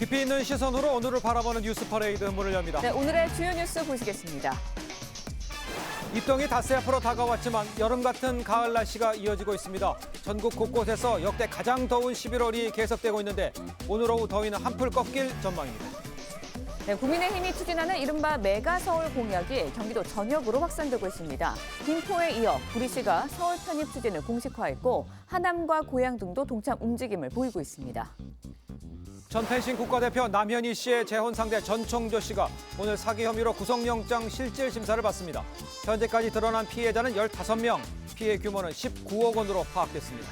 깊이 있는 시선으로 오늘을 바라보는 뉴스 퍼레이드 문을 엽니다. 네, 오늘의 주요 뉴스 보시겠습니다. 입동이 닷새 앞으로 다가왔지만 여름 같은 가을 날씨가 이어지고 있습니다. 전국 곳곳에서 역대 가장 더운 11월이 계속되고 있는데 오늘 오후 더위는 한풀 꺾일 전망입니다. 네, 국민의힘이 추진하는 이른바 메가서울 공약이 경기도 전역으로 확산되고 있습니다. 김포에 이어 구리시가 서울 편입 추진을 공식화했고 하남과 고양 등도 동참 움직임을 보이고 있습니다. 전 펜싱 국가대표 남현희 씨의 재혼 상대 전총조 씨가 오늘 사기 혐의로 구속영장 실질 심사를 받습니다. 현재까지 드러난 피해자는 15명, 피해 규모는 19억 원으로 파악됐습니다.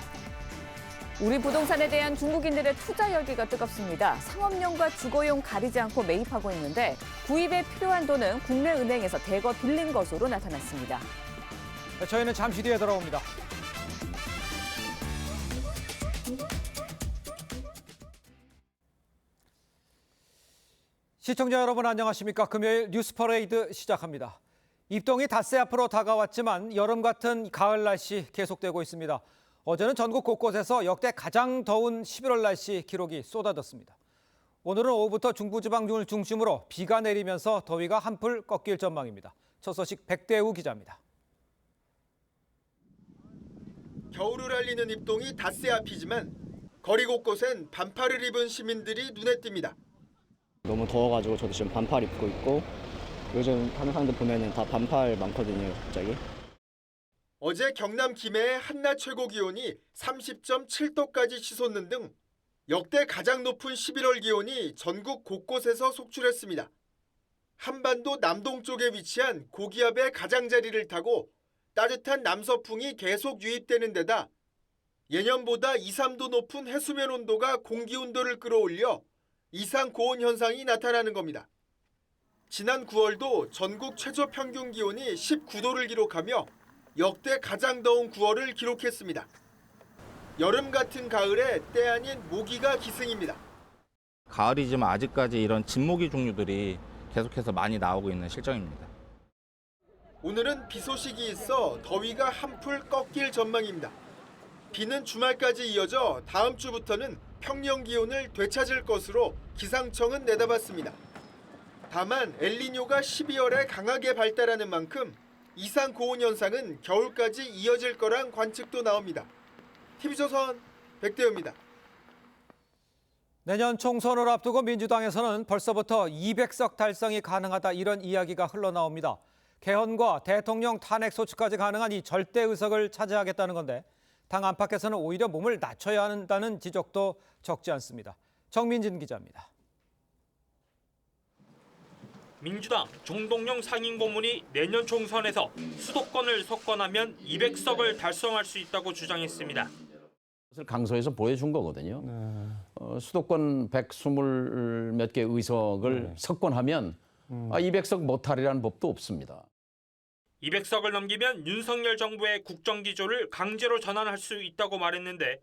우리 부동산에 대한 중국인들의 투자 열기가 뜨겁습니다. 상업용과 주거용 가리지 않고 매입하고 있는데 구입에 필요한 돈은 국내 은행에서 대거 빌린 것으로 나타났습니다. 저희는 잠시 뒤에 돌아옵니다. 시청자 여러분 안녕하십니까? 금요일 뉴스 퍼레이드 시작합니다. 입동이 닷새 앞으로 다가왔지만 여름 같은 가을 날씨 계속되고 있습니다. 어제는 전국 곳곳에서 역대 가장 더운 11월 날씨 기록이 쏟아졌습니다. 오늘은 오후부터 중부지방을 중심으로 비가 내리면서 더위가 한풀 꺾일 전망입니다. 첫 소식 백대우 기자입니다. 겨울을 알리는 입동이 닷새 앞이지만 거리 곳곳엔 반팔을 입은 시민들이 눈에 띕니다. 너무 더워가지고 저도 지금 반팔 입고 있고 요즘 다른 사람들 보면은 다 반팔 많거든요, 갑자기. 어제 경남 김해의 한낮 최고 기온이 30.7도까지 치솟는 등 역대 가장 높은 11월 기온이 전국 곳곳에서 속출했습니다. 한반도 남동쪽에 위치한 고기압의 가장자리를 타고 따뜻한 남서풍이 계속 유입되는 데다 예년보다 2, 3도 높은 해수면 온도가 공기 온도를 끌어올려 이상 고온 현상이 나타나는 겁니다. 지난 9월도 전국 최저 평균 기온이 19도를 기록하며 역대 가장 더운 9월을 기록했습니다. 여름 같은 가을에 때 아닌 모기가 기승입니다. 가을이지만 아직까지 이런 진모기 종류들이 계속해서 많이 나오고 있는 실정입니다. 오늘은 비 소식이 있어 더위가 한풀 꺾일 전망입니다. 비는 주말까지 이어져 다음 주부터는 평년 기온을 되찾을 것으로 기상청은 내다봤습니다. 다만 엘니뇨가 12월에 강하게 발달하는 만큼 이상 고온 현상은 겨울까지 이어질 거란 관측도 나옵니다. TV조선 백대우입니다. 내년 총선을 앞두고 민주당에서는 벌써부터 200석 달성이 가능하다 이런 이야기가 흘러나옵니다. 개헌과 대통령 탄핵 소추까지 가능한 이 절대 의석을 차지하겠다는 건데 당 안팎에서는 오히려 몸을 낮춰야 한다는 지적도 적지 않습니다. 정민진 기자입니다. 민주당 정동영 상임고문이 내년 총선에서 수도권을 석권하면 200석을 달성할 수 있다고 주장했습니다. 그것을 강서에서 보여준 거거든요. 수도권 120 몇 개 의석을 석권하면 200석 못하리라는 법도 없습니다. 200석을 넘기면 윤석열 정부의 국정기조를 강제로 전환할 수 있다고 말했는데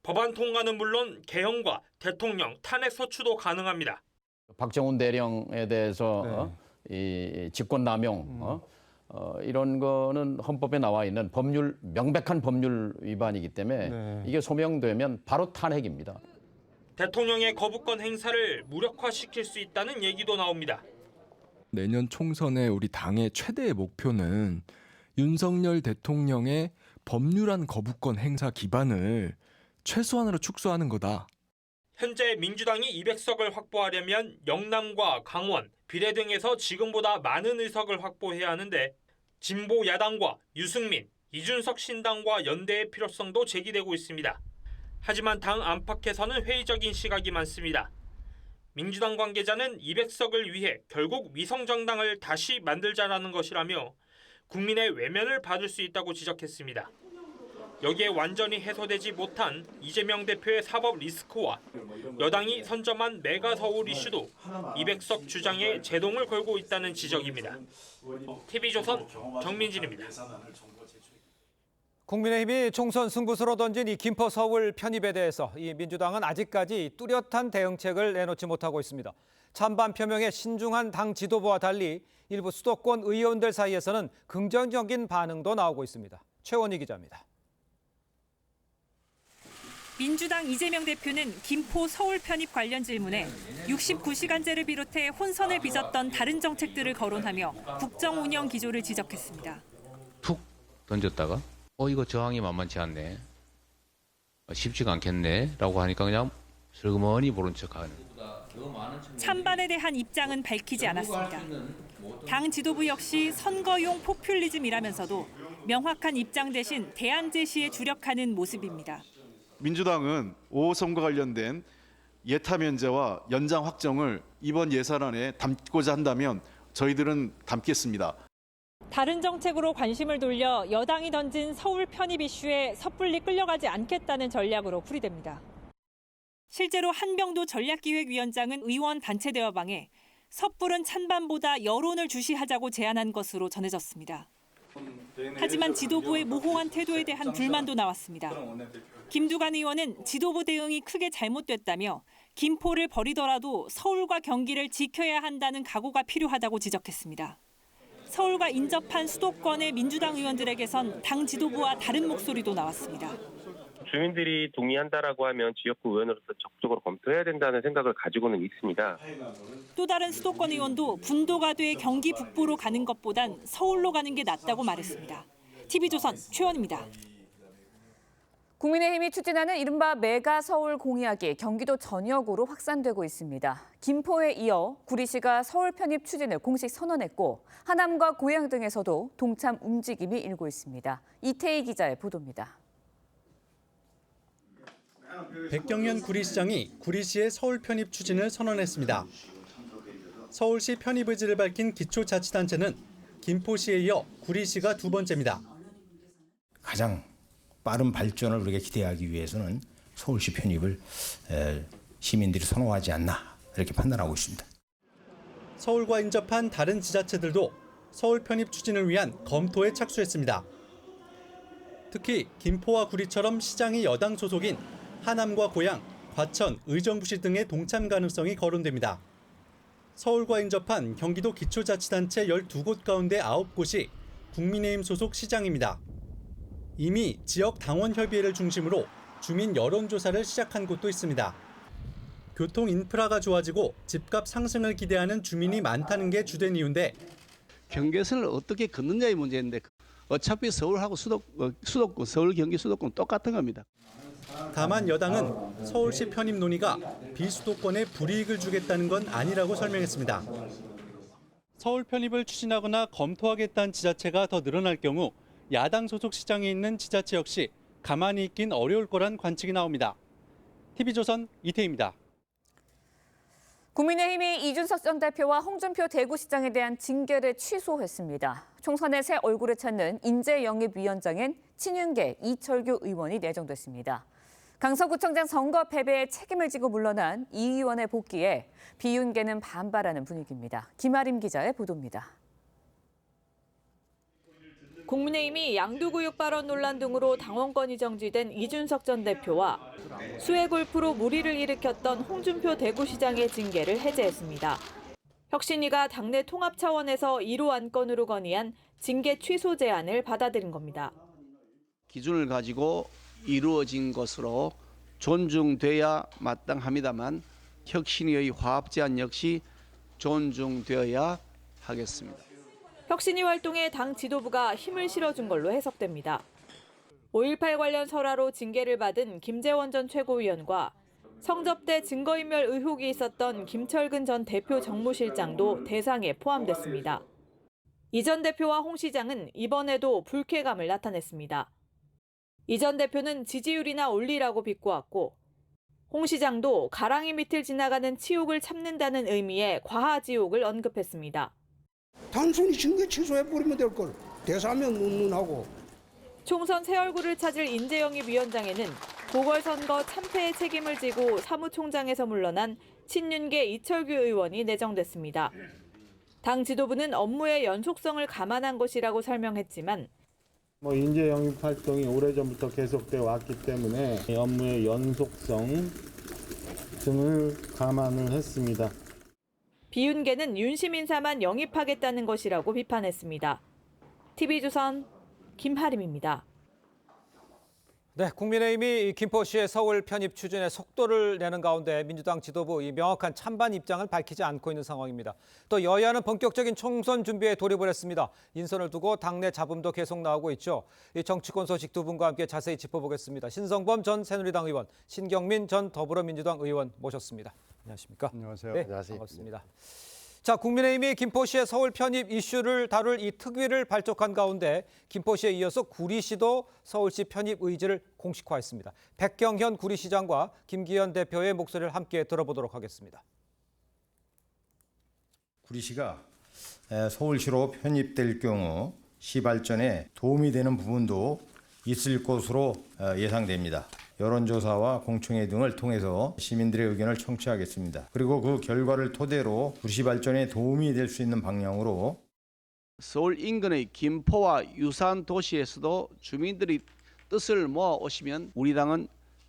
법안 통과는 물론 개헌과 대통령 탄핵 소추도 가능합니다. 박정훈 대령에 대해서 이 직권남용 이런 거는 헌법에 나와 있는 법률 명백한 법률 위반이기 때문에 이게 소명되면 바로 탄핵입니다. 대통령의 거부권 행사를 무력화시킬 수 있다는 얘기도 나옵니다. 내년 총선의 우리 당의 최대의 목표는 윤석열 대통령의 법률안 거부권 행사 기반을 최소한으로 축소하는 거다. 현재 민주당이 200석을 확보하려면 영남과 강원, 비례 등에서 지금보다 많은 의석을 확보해야 하는데 진보 야당과 유승민, 이준석 신당과 연대의 필요성도 제기되고 있습니다. 하지만 당 안팎에서는 회의적인 시각이 많습니다. 민주당 관계자는 200석을 위해 결국 위성정당을 다시 만들자라는 것이라며 국민의 외면을 받을 수 있다고 지적했습니다. 여기에 완전히 해소되지 못한 이재명 대표의 사법 리스크와 여당이 선점한 메가서울 이슈도 200석 주장에 제동을 걸고 있다는 지적입니다. TV조선 정민진입니다. 국민의힘이 총선 승부수로 던진 이 김포 서울 편입에 대해서 이 민주당은 아직까지 뚜렷한 대응책을 내놓지 못하고 있습니다. 찬반 표명의 신중한 당 지도부와 달리 일부 수도권 의원들 사이에서는 긍정적인 반응도 나오고 있습니다. 최원희 기자입니다. 민주당 이재명 대표는 김포 서울 편입 관련 질문에 69시간제를 비롯해 혼선을 빚었던 다른 정책들을 거론하며 국정 운영 기조를 지적했습니다. 툭 던졌다가 이거 저항이 만만치 않네. 쉽지가 않겠네 라고 하니까 그냥 슬그머니 모른 척하는. 찬반에 대한 입장은 밝히지 않았습니다. 당 지도부 역시 선거용 포퓰리즘이라면서도 명확한 입장 대신 대안 제시에 주력하는 모습입니다. 민주당은 5호 선거 관련된 예타 면제와 연장 확정을 이번 예산안에 담고자 한다면 저희들은 담겠습니다. 다른 정책으로 관심을 돌려 여당이 던진 서울 편입 이슈에 섣불리 끌려가지 않겠다는 전략으로 풀이됩니다. 실제로 한병도 전략기획위원장은 의원 단체 대화방에 섣부른 찬반보다 여론을 주시하자고 제안한 것으로 전해졌습니다. 하지만 지도부의 모호한 태도에 대한 불만도 나왔습니다. 김두관 의원은 지도부 대응이 크게 잘못됐다며 김포를 버리더라도 서울과 경기를 지켜야 한다는 각오가 필요하다고 지적했습니다. 서울과 인접한 수도권의 민주당 의원들에게선 당 지도부와 다른 목소리도 나왔습니다. 주민들이 동의한다라고 하면 지역구 의원으로서 적극적으로 검토해야 된다는 생각을 가지고는 있습니다. 또 다른 수도권 의원도 분도가 돼 경기 북부로 가는 것보단 서울로 가는 게 낫다고 말했습니다. TV조선 최원입니다. 국민의힘이 추진하는 이른바 메가 서울 공약이 경기도 전역으로 확산되고 있습니다. 김포에 이어 구리시가 서울 편입 추진을 공식 선언했고 하남과 고양 등에서도 동참 움직임이 일고 있습니다. 이태희 기자의 보도입니다. 백경현 구리시장이 구리시의 서울 편입 추진을 선언했습니다. 서울시 편입 의지를 밝힌 기초자치단체는 김포시에 이어 구리시가 두 번째입니다. 가장 빠른 발전을 우리가 기대하기 위해서는 서울시 편입을 시민들이 선호하지 않나 이렇게 판단하고 있습니다. 서울과 인접한 다른 지자체들도 서울 편입 추진을 위한 검토에 착수했습니다. 특히 김포와 구리처럼 시장이 여당 소속인 하남과 고양, 과천, 의정부시 등의 동참 가능성이 거론됩니다. 서울과 인접한 경기도 기초자치단체 12곳 가운데 9곳이 국민의힘 소속 시장입니다. 이미 지역 당원 협의회를 중심으로 주민 여론조사를 시작한 곳도 있습니다. 교통 인프라가 좋아지고 집값 상승을 기대하는 주민이 많다는 게 주된 이유인데 경계선을 어떻게 걷느냐의 문제인데 어차피 서울하고 수도권, 서울 경기 수도권 똑같은 겁니다. 다만 여당은 서울시 편입 논의가 비수도권에 불이익을 주겠다는 건 아니라고 설명했습니다. 서울 편입을 추진하거나 검토하겠다는 지자체가 더 늘어날 경우 야당 소속 시장에 있는 지자체 역시 가만히 있긴 어려울 거란 관측이 나옵니다. TV조선 이태희입니다. 국민의힘이 이준석 전 대표와 홍준표 대구시장에 대한 징계를 취소했습니다. 총선의 새 얼굴을 찾는 인재영입위원장엔 친윤계 이철규 의원이 내정됐습니다. 강서구청장 선거 패배에 책임을 지고 물러난 이 의원의 복귀에 비윤계는 반발하는 분위기입니다. 김아림 기자의 보도입니다. 국민의힘이 양두구육 발언 논란 등으로 당원권이 정지된 이준석 전 대표와 수해 골프로 물의를 일으켰던 홍준표 대구시장의 징계를 해제했습니다. 혁신위가 당내 통합 차원에서 1호 안건으로 건의한 징계 취소 제안을 받아들인 겁니다. 기준을 가지고 이루어진 것으로 존중돼야 마땅합니다만 혁신위의 화합 제안 역시 존중되어야 하겠습니다. 혁신위 활동에 당 지도부가 힘을 실어준 걸로 해석됩니다. 5.18 관련 설화로 징계를 받은 김재원 전 최고위원과 성접대 증거인멸 의혹이 있었던 김철근 전 대표 정무실장도 대상에 포함됐습니다. 이 전 대표와 홍 시장은 이번에도 불쾌감을 나타냈습니다. 이 전 대표는 지지율이나 올리라고 비꼬았고 홍 시장도 가랑이 밑을 지나가는 치욕을 참는다는 의미의 과하지욕을 언급했습니다. 단순히 징계 취소해버리면 될 걸. 대사면 문문하고. 총선 새 얼굴을 찾을 인재영입위원장에는 보궐선거 참패의 책임을 지고 사무총장에서 물러난 친윤계 이철규 의원이 내정됐습니다. 당 지도부는 업무의 연속성을 감안한 것이라고 설명했지만 인재 영입 활동이 오래전부터 계속되어 왔기 때문에 업무의 연속성 등을 감안을 했습니다. 비윤계는 윤심 인사만 영입하겠다는 것이라고 비판했습니다. TV조선 김하림입니다. 네, 국민의힘이 김포시의 서울 편입 추진에 속도를 내는 가운데 민주당 지도부 이 명확한 찬반 입장을 밝히지 않고 있는 상황입니다. 또 여야는 본격적인 총선 준비에 돌입을 했습니다. 인선을 두고 당내 잡음도 계속 나오고 있죠. 이 정치권 소식 두 분과 함께 자세히 짚어보겠습니다. 신성범 전 새누리당 의원, 신경민 전 더불어민주당 의원 모셨습니다. 안녕하십니까? 안녕하세요. 네, 안녕하세요. 반갑습니다. 자, 국민의힘이 김포시의 서울 편입 이슈를 다룰 이 특위를 발족한 가운데 김포시에 이어서 구리시도 서울시 편입 의지를 공식화했습니다. 백경현 구리시장과 김기현 대표의 목소리를 함께 들어보도록 하겠습니다. 구리시가 서울시로 편입될 경우 시 발전에 도움이 되는 부분도 있을 것으로 예상됩니다. 여론조사와 공청회 등을 통해서 시민들의 의견을 청취하겠습니다. 그리고 그 결과를 토대로 구리시 발전에 도움이 될 수 있는 방향으로 서울 인근의 김포와 유사한 도시에서도 주민들이 뜻을 모아 오시면 우리 당은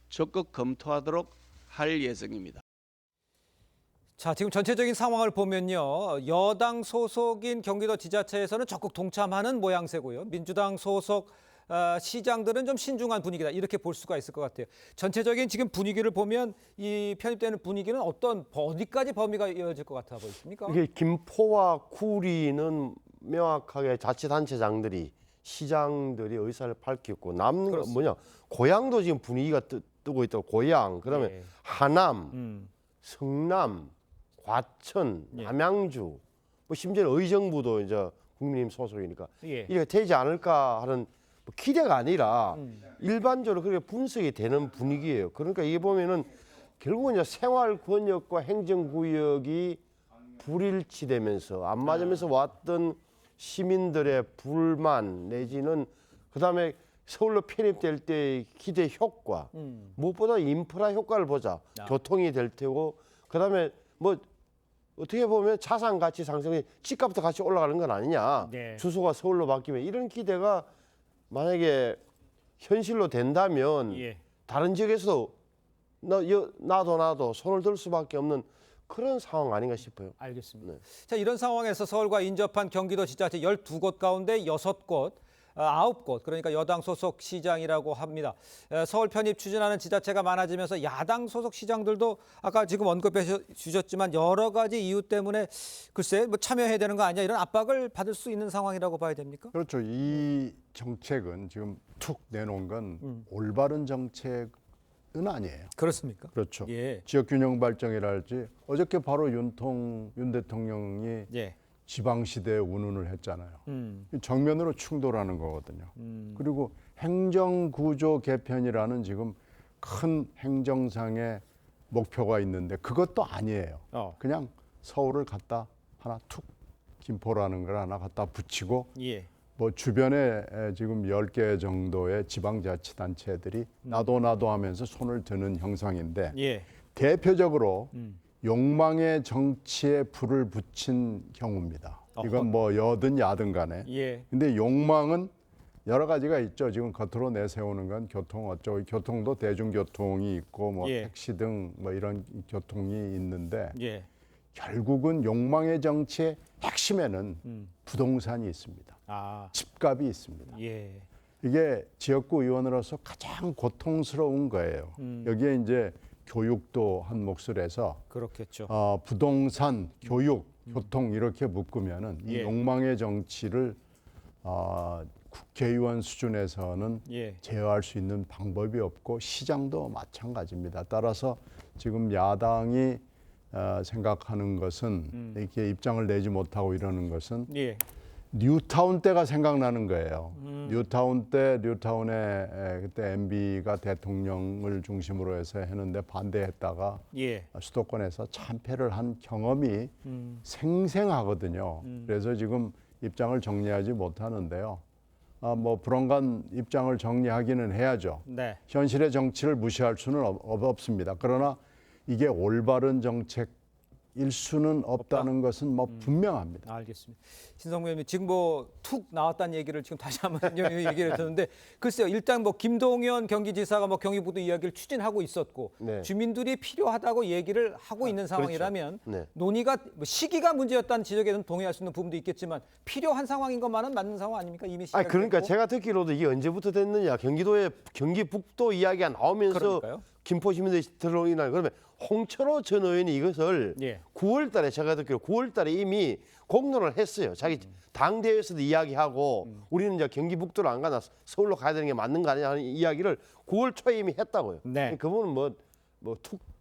적극 검토하도록 할 예정입니다. 자, 지금 전체적인 상황을 보면요. 여당 소속인 경기도 지자체에서는 적극 동참하는 모양새고요. 민주당 소속 시장들은 좀 신중한 분위기다 이렇게 볼 수가 있을 것 같아요. 전체적인 지금 분위기를 보면 이 편입되는 분위기는 어디까지 범위가 이어질 것 같아 보이십니까? 이게 김포와 구리는 명확하게 자치단체장들이 시장들이 의사를 밝혔고 고양도 지금 분위기가 뜨고 있다고. 고양, 그다음에 하남, 성남, 과천, 남양주, 뭐 심지어 의정부도 이제 국민의힘 소속이니까 이게 되지 않을까 하는 기대가 아니라 일반적으로 그렇게 분석이 되는 분위기예요. 그러니까 이게 보면은 결국은 이제 생활 권역과 행정 구역이 불일치되면서 안 맞으면서 왔던 시민들의 불만 내지는 그다음에 서울로 편입될 때의 기대 효과, 무엇보다 인프라 효과를 보자. 교통이 될 테고 그다음에 뭐 어떻게 보면 자산 가치 상승이 집값도 같이 올라가는 건 아니냐. 주소가 서울로 바뀌면 이런 기대가 만약에 현실로 된다면 다른 지역에서도 나도 손을 들 수밖에 없는 그런 상황 아닌가 싶어요. 알겠습니다. 자, 이런 상황에서 서울과 인접한 경기도 지자체 12곳 가운데 6곳, 9곳, 그러니까 여당 소속 시장이라고 합니다. 서울 편입 추진하는 지자체가 많아지면서 야당 소속 시장들도 아까 지금 언급해 주셨지만 여러 가지 이유 때문에 글쎄 뭐 참여해야 되는 거 아니냐 이런 압박을 받을 수 있는 상황이라고 봐야 됩니까? 그렇죠. 이 정책은 지금 툭 내놓은 건 올바른 정책은 아니에요. 그렇습니까? 그렇죠. 지역균형 발전이랄지 어저께 바로 윤 대통령이 지방시대에 운운을 했잖아요. 정면으로 충돌하는 거거든요. 그리고 행정구조 개편이라는 지금 큰 행정상의 목표가 있는데 그것도 아니에요. 그냥 서울을 갖다 하나 툭 김포라는 걸 하나 갖다 붙이고 뭐 주변에 지금 10개 정도의 지방자치단체들이 나도 하면서 손을 드는 형상인데 대표적으로 욕망의 정치에 불을 붙인 경우입니다. 이건 뭐 여든 야든 간에. 근데 욕망은 여러 가지가 있죠. 지금 겉으로 내세우는 건 교통 어쩌고 교통도 대중교통이 있고 뭐 택시 등 뭐 이런 교통이 있는데 결국은 욕망의 정치의 핵심에는 부동산이 있습니다. 집값이 있습니다. 이게 지역구 의원으로서 가장 고통스러운 거예요. 여기에 이제 교육도 한 몫을 해서 그렇겠죠. 부동산, 교육, 교통 이렇게 묶으면은 이 욕망의 정치를 국회의원 수준에서는 제어할 수 있는 방법이 없고 시장도 마찬가지입니다. 따라서 지금 야당이 생각하는 것은 이렇게 입장을 내지 못하고 이러는 것은 뉴타운 때가 생각나는 거예요. 뉴타운에 그때 MB가 대통령을 중심으로 해서 했는데 반대했다가 수도권에서 참패를 한 경험이 생생하거든요. 그래서 지금 입장을 정리하지 못하는데요. 뭐 불언간 입장을 정리하기는 해야죠. 현실의 정치를 무시할 수는 없습니다. 그러나 이게 올바른 정책 일수는 없다는 것은 뭐 분명합니다. 알겠습니다. 신성무 의원님 지금 뭐 툭 나왔다는 얘기를 지금 다시 한번 얘기를 듣는데 글쎄요. 일단 뭐 김동연 경기지사가 뭐 경기부도 이야기를 추진하고 있었고 주민들이 필요하다고 얘기를 하고 있는 상황이라면 논의가 뭐 시기가 문제였다는 지적에는 동의할 수 있는 부분도 있겠지만 필요한 상황인 것만은 맞는 상황 아닙니까? 이미 시작이 그러니까 됐고. 제가 듣기로도 이게 언제부터 됐느냐. 경기 북도 이야기가 나오면서 그러니까요. 김포 시민들이 들어오나 그러면 홍철호 전 의원이 이것을 9월 달에 제가 듣기로 9월 달에 이미 공론을 했어요. 자기 당대회에서도 이야기하고 우리는 이제 경기 북도로 안 가나 서울로 가야 되는 게 맞는 거 아니냐 하는 이야기를 9월 초에 이미 했다고요. 그분은 뭐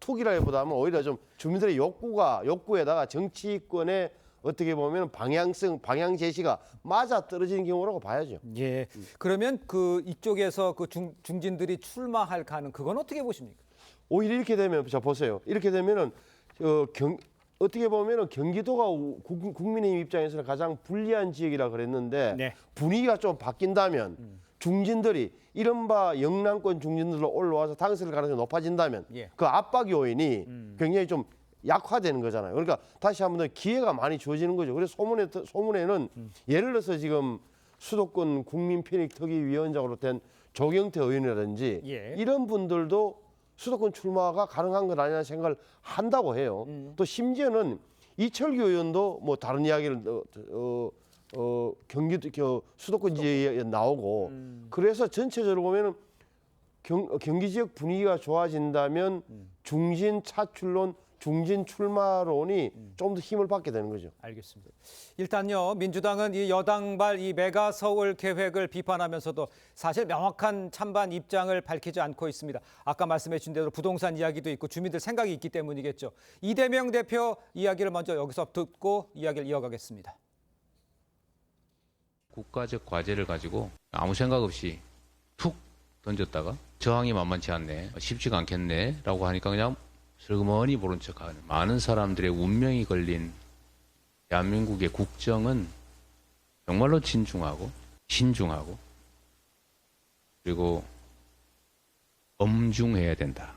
툭이라기보다는 오히려 좀 주민들의 욕구에다가 정치권의 어떻게 보면 방향 제시가 맞아 떨어지는 경우라고 봐야죠. 예. 그러면 그 이쪽에서 그 중진들이 출마할 가능 그건 어떻게 보십니까? 오히려 이렇게 되면 자 보세요. 이렇게 되면은 어떻게 보면은 경기도가 국민의힘 입장에서는 가장 불리한 지역이라 그랬는데 분위기가 좀 바뀐다면 중진들이 이른바 영남권 중진들로 올라와서 당선을 가능성이 높아진다면 그 압박 요인이 굉장히 좀 약화되는 거잖아요. 그러니까 다시 한번 더 기회가 많이 주어지는 거죠. 그래서 소문에는 예를 들어서 지금 수도권 국민편익특위위원장으로 된 조경태 의원이라든지 이런 분들도 수도권 출마가 가능한 건 아니냐는 생각을 한다고 해요. 또 심지어는 이철규 의원도 뭐 다른 이야기를 경기도 수도권 지역에 나오고 그래서 전체적으로 보면은 경기 지역 분위기가 좋아진다면 중진 차출론 중진 출마론이 좀 더 힘을 받게 되는 거죠. 알겠습니다. 일단요, 민주당은 이 여당발 이 메가 서울 계획을 비판하면서도 사실 명확한 찬반 입장을 밝히지 않고 있습니다. 아까 말씀해 주신 대로 부동산 이야기도 있고 주민들 생각이 있기 때문이겠죠. 이대명 대표 이야기를 먼저 여기서 듣고 이야기를 이어가겠습니다. 국가적 과제를 가지고 아무 생각 없이 툭 던졌다가 저항이 만만치 않네, 쉽지가 않겠네 라고 하니까 그냥 슬그머니 모른 척하는 많은 사람들의 운명이 걸린 대한민국의 국정은 정말로 진중하고 신중하고 그리고 엄중해야 된다.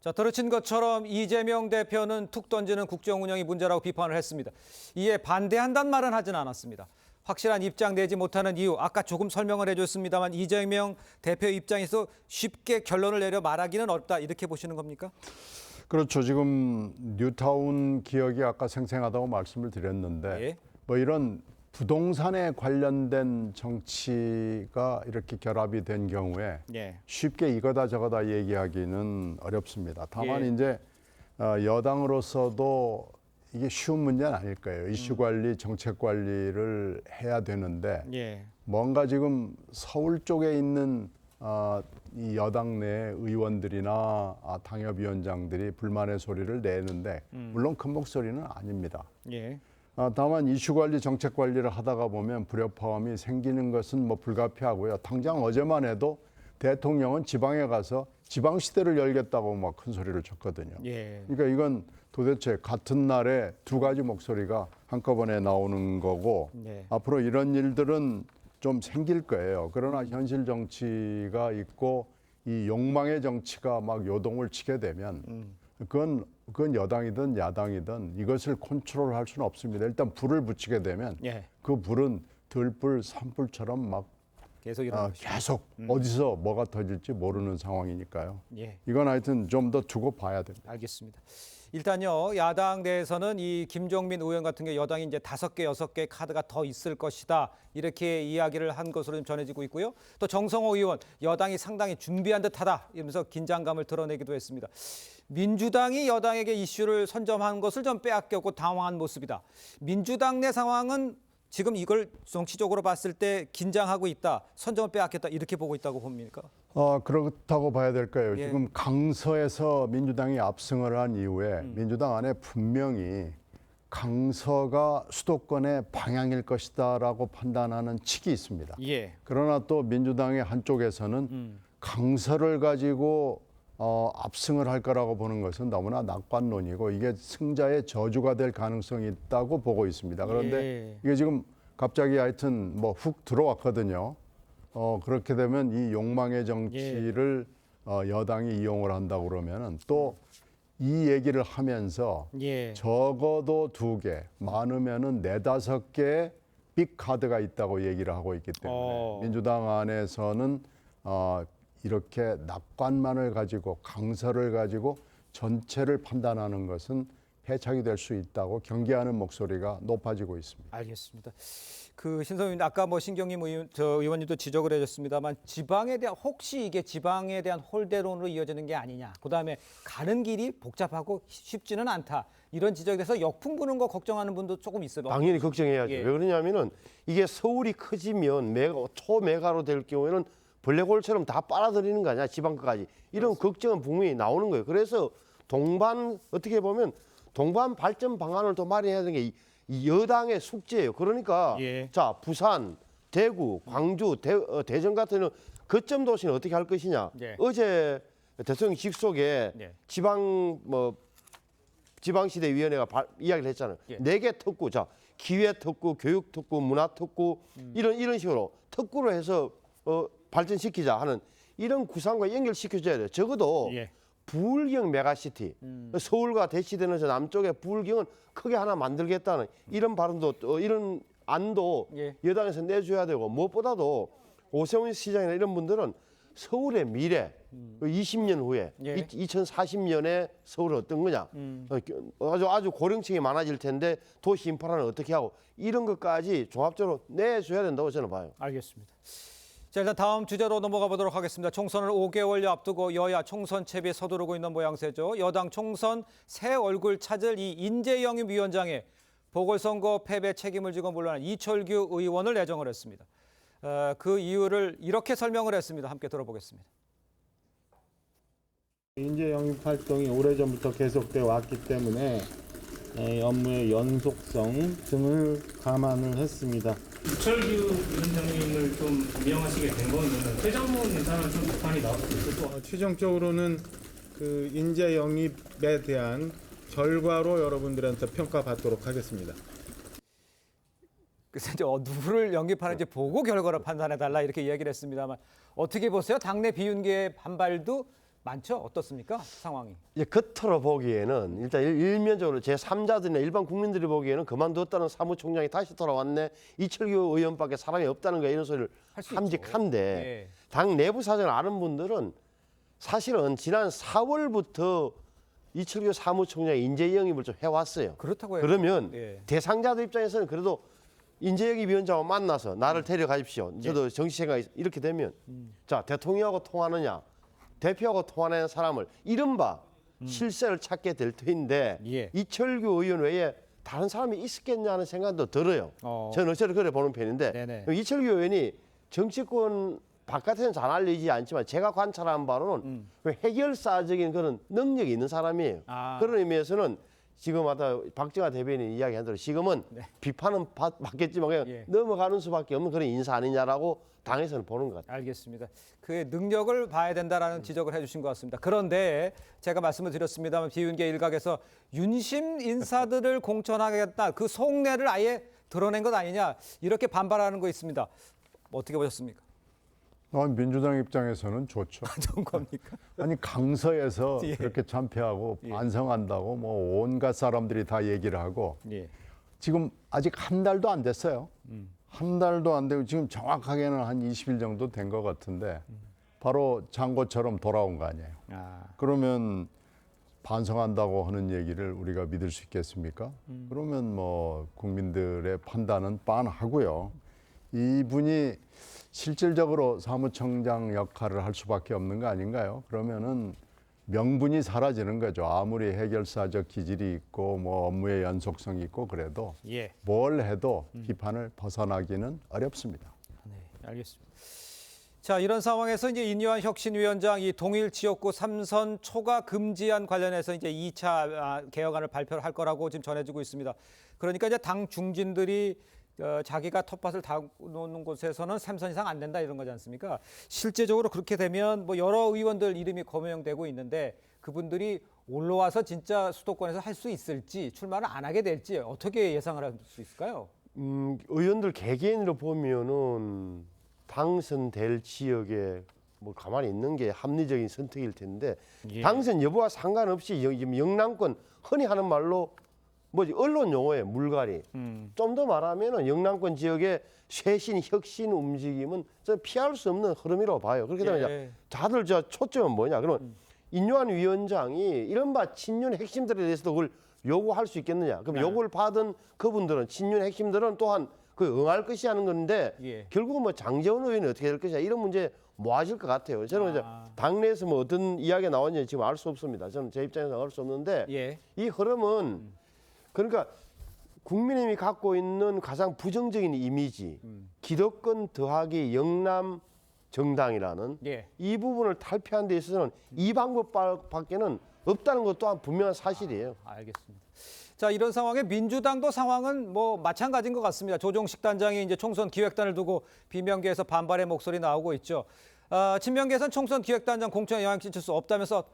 자, 들으신 것처럼 이재명 대표는 툭 던지는 국정 운영이 문제라고 비판을 했습니다. 이에 반대한다는 말은 하진 않았습니다. 확실한 입장 내지 못하는 이유, 아까 조금 설명을 해줬습니다만 이재명 대표 입장에서 쉽게 결론을 내려 말하기는 어렵다 이렇게 보시는 겁니까? 그렇죠. 지금 뉴타운 기억이 아까 생생하다고 말씀을 드렸는데 뭐 이런 부동산에 관련된 정치가 이렇게 결합이 된 경우에 쉽게 이거다 저거다 얘기하기는 어렵습니다. 다만 이제 여당으로서도 이게 쉬운 문제는 아닐 거예요. 이슈 관리, 정책 관리를 해야 되는데 뭔가 지금 서울 쪽에 있는 이 여당 내 의원들이나 당협위원장들이 불만의 소리를 내는데 물론 큰 목소리는 아닙니다. 다만 이슈 관리, 정책 관리를 하다가 보면 불협화음이 생기는 것은 뭐 불가피하고요. 당장 어제만 해도 대통령은 지방에 가서 지방시대를 열겠다고 막 큰 소리를 쳤거든요. 그러니까 이건 도대체 같은 날에 두 가지 목소리가 한꺼번에 나오는 거고 앞으로 이런 일들은 좀 생길 거예요. 그러나 현실 정치가 있고 이 욕망의 정치가 막 요동을 치게 되면 그건 여당이든 야당이든 이것을 컨트롤할 수는 없습니다. 일단 불을 붙이게 되면 그 불은 들불, 산불처럼 막 계속 어디서 뭐가 터질지 모르는 상황이니까요. 이건 하여튼 좀 더 두고 봐야 됩니다. 알겠습니다. 일단요, 야당 내에서는 이 김종민 의원 같은 게 여당이 이제 5개, 6개 카드가 더 있을 것이다. 이렇게 이야기를 한 것으로 좀 전해지고 있고요. 또 정성호 의원, 여당이 상당히 준비한 듯하다. 이러면서 긴장감을 드러내기도 했습니다. 민주당이 여당에게 이슈를 선점한 것을 좀 빼앗겼고 당황한 모습이다. 민주당 내 상황은 지금 이걸 정치적으로 봤을 때 긴장하고 있다, 선점을 빼앗겼다 이렇게 보고 있다고 봅니까? 그렇다고 봐야 될까요? 지금 강서에서 민주당이 압승을 한 이후에 민주당 안에 분명히 강서가 수도권의 방향일 것이다라고 판단하는 측이 있습니다. 그러나 또 민주당의 한쪽에서는 강서를 가지고 압승을 할 거라고 보는 것은 너무나 낙관론이고 이게 승자의 저주가 될 가능성이 있다고 보고 있습니다. 그런데 이게 지금 갑자기 하여튼 뭐 훅 들어왔거든요. 그렇게 되면 이 욕망의 정치를 여당이 이용을 한다고 그러면은 또 이 얘기를 하면서 예. 적어도 2개, 많으면은 4-5개의 빅 카드가 있다고 얘기를 하고 있기 때문에 민주당 안에서는 이렇게 낙관만을 가지고 강설을 가지고 전체를 판단하는 것은 패착이 될 수 있다고 경계하는 목소리가 높아지고 있습니다. 알겠습니다. 그 신성님 아까 뭐 신경님 의원님도 지적을 해줬습니다만 지방에 대한 혹시 이게 지방에 대한 홀대론으로 이어지는 게 아니냐. 그다음에 가는 길이 복잡하고 쉽지는 않다. 이런 지적에 대해서 역풍 부는 거 걱정하는 분도 조금 있어요. 당연히 걱정해야죠. 예. 왜 그러냐면은 이게 서울이 커지면 초메가로 될 경우에는 블랙홀처럼 다 빨아들이는 거 아니야, 지방까지. 이런 걱정은 분명히 나오는 거예요. 그래서 어떻게 보면 동반 발전 방안을 또 마련해야 되는 게 이 여당의 숙제예요. 그러니까 자, 부산, 대구, 광주, 대전 같은 거점 도시는 어떻게 할 것이냐. 어제 대통령 직속에 지방시대위원회가 이야기를 했잖아요. 4개 특구, 자, 기회특구, 교육특구, 문화특구 이런 식으로 특구로 해서 발전시키자 하는 이런 구상과 연결시켜줘야 돼요. 적어도 부울경 메가시티, 서울과 대치되는 저 남쪽의 부울경은 크게 하나 만들겠다는 이런 발언도 이런 안도 여당에서 내줘야 되고 무엇보다도 오세훈 시장이나 이런 분들은 서울의 미래 20년 후에 2040년에 서울은 어떤 거냐 아주 고령층이 많아질 텐데 도시 인프라는 어떻게 하고 이런 것까지 종합적으로 내줘야 된다고 저는 봐요. 알겠습니다. 자, 일단 다음 주제로 넘어가 보도록 하겠습니다. 총선을 5개월여 앞두고 여야 총선 채비에 서두르고 있는 모양새죠. 여당 총선 새 얼굴 찾을 이 인재영입 위원장에 보궐선거 패배 책임을 지고 물러난 이철규 의원을 내정을 했습니다. 그 이유를 이렇게 설명을 했습니다. 함께 들어보겠습니다. 인재 영입 활동이 오래전부터 계속되어 왔기 때문에 업무의 연속성 등을 감안을 했습니다. 이철규 위원장님을 좀 임명하시게 된 거는 최정문 인사는 좀 비판이 나올 수 있을 것 같아요. 최종적으로는 그 인재 영입에 대한 결과로 여러분들한테 평가받도록 하겠습니다. 그래서 이제 누구를 영입하는지 보고 결과를 판단해달라 이렇게 이야기를 했습니다만 어떻게 보세요? 당내 비윤계의 반발도 많죠? 어떻습니까? 상황이. 겉으로 보기에는 일단 일면적으로 제3자들이나 일반 국민들이 보기에는 그만뒀다는 사무총장이 다시 돌아왔네. 이철규 의원밖에 사람이 없다는 거야. 이런 소리를 함직한데 당 내부 사정을 아는 분들은 사실은 지난 4월부터 이철규 사무총장이 인재 영입을 좀 해왔어요. 그렇다고 해요. 그러면 대상자들 입장에서는 그래도 인재영입 위원장과 만나서 나를 데려가십시오. 저도 정치 생각이 이렇게 되면 자, 대통령하고 통하느냐 대표하고 통하는 사람을 이른바 실세를 찾게 될 터인데 이철규 의원 외에 다른 사람이 있었겠냐는 생각도 들어요. 저는 어쨌든 그래 보는 편인데 이철규 의원이 정치권 바깥에는 잘 알려지지 않지만 제가 관찰한 바로는 해결사적인 그런 능력이 있는 사람이에요. 그런 의미에서는 지금 아까 박정아 대변인 이야기한 대로 지금은 비판은 받겠지만 그냥 넘어가는 수밖에 없는 그런 인사 아니냐라고 당에서는 보는 것 같아요. 알겠습니다. 그의 능력을 봐야 된다라는 지적을 해주신 것 같습니다. 그런데 제가 말씀을 드렸습니다만 비윤계 일각에서 윤심 인사들을 공천하겠다 그 속내를 아예 드러낸 것 아니냐 이렇게 반발하는 거 있습니다. 어떻게 보셨습니까? 민주당 입장에서는 좋죠. 좋은 겁니까? 아니 강서에서 그렇게 참패하고 반성한다고 뭐 온갖 사람들이 다 얘기를 하고 지금 아직 한 달도 안 됐어요. 한 달도 안 되고 지금 정확하게는 한 20일 정도 된 것 같은데 바로 장고처럼 돌아온 거 아니에요. 그러면 반성한다고 하는 얘기를 우리가 믿을 수 있겠습니까? 그러면 뭐 국민들의 판단은 빤하고요. 이분이 실질적으로 사무총장 역할을 할 수밖에 없는 거 아닌가요? 그러면은 명분이 사라지는 거죠. 아무리 해결사적 기질이 있고 뭐 업무의 연속성이 있고 그래도 뭘 해도 비판을 벗어나기는 어렵습니다. 네, 알겠습니다. 자, 이런 상황에서 이제 인요한 혁신위원장 이 동일 지역구 3선 초과 금지안 관련해서 이제 2차 개혁안을 발표를 할 거라고 지금 전해지고 있습니다. 그러니까 이제 당 중진들이 자기가 텃밭을 다놓는 곳에서는 3선 이상 안 된다 이런 거지 않습니까? 실제적으로 그렇게 되면 뭐 여러 의원들 이름이 거명되고 있는데 그분들이 올라와서 진짜 수도권에서 할 수 있을지 출마를 안 하게 될지 어떻게 예상을 할 수 있을까요? 의원들 개개인으로 보면은 당선될 지역에 뭐 가만히 있는 게 합리적인 선택일 텐데 예. 당선 여부와 상관없이 지금 영남권 흔히 하는 말로 뭐지 언론 용어에 물갈이. 좀 더 말하면은 영남권 지역의 쇄신 혁신 움직임은 저 피할 수 없는 흐름이라고 봐요. 그렇게 되면 이제 다들 저 초점은 뭐냐? 그러면 인요한 위원장이 이른바 친윤 핵심들에 대해서도 그걸 요구할 수 있겠느냐? 그럼 요구를 받은 그분들은 친윤 핵심들은 또한 그 응할 것이 하는 건데 결국은 뭐 장제원 의원이 어떻게 될 것이냐 이런 문제 모아질 것 같아요. 저는 이제 당내에서 뭐 어떤 이야기가 나왔는지 지금 알 수 없습니다. 저는 제 입장에서 알 수 없는데 이 흐름은 그러니까 국민의힘이 갖고 있는 가장 부정적인 이미지, 기득권 더하기 영남 정당이라는 이 부분을 탈피하는 데 있어서는 이 방법밖에는 없다는 것 또한 분명한 사실이에요. 알겠습니다. 자, 이런 상황에 민주당도 상황은 뭐 마찬가지인 것 같습니다. 조정식 단장이 이제 총선 기획단을 두고 비명계에서 반발의 목소리 나오고 있죠. 친명계에서는 총선 기획단장 공천에 영향 끼칠 수 없다면서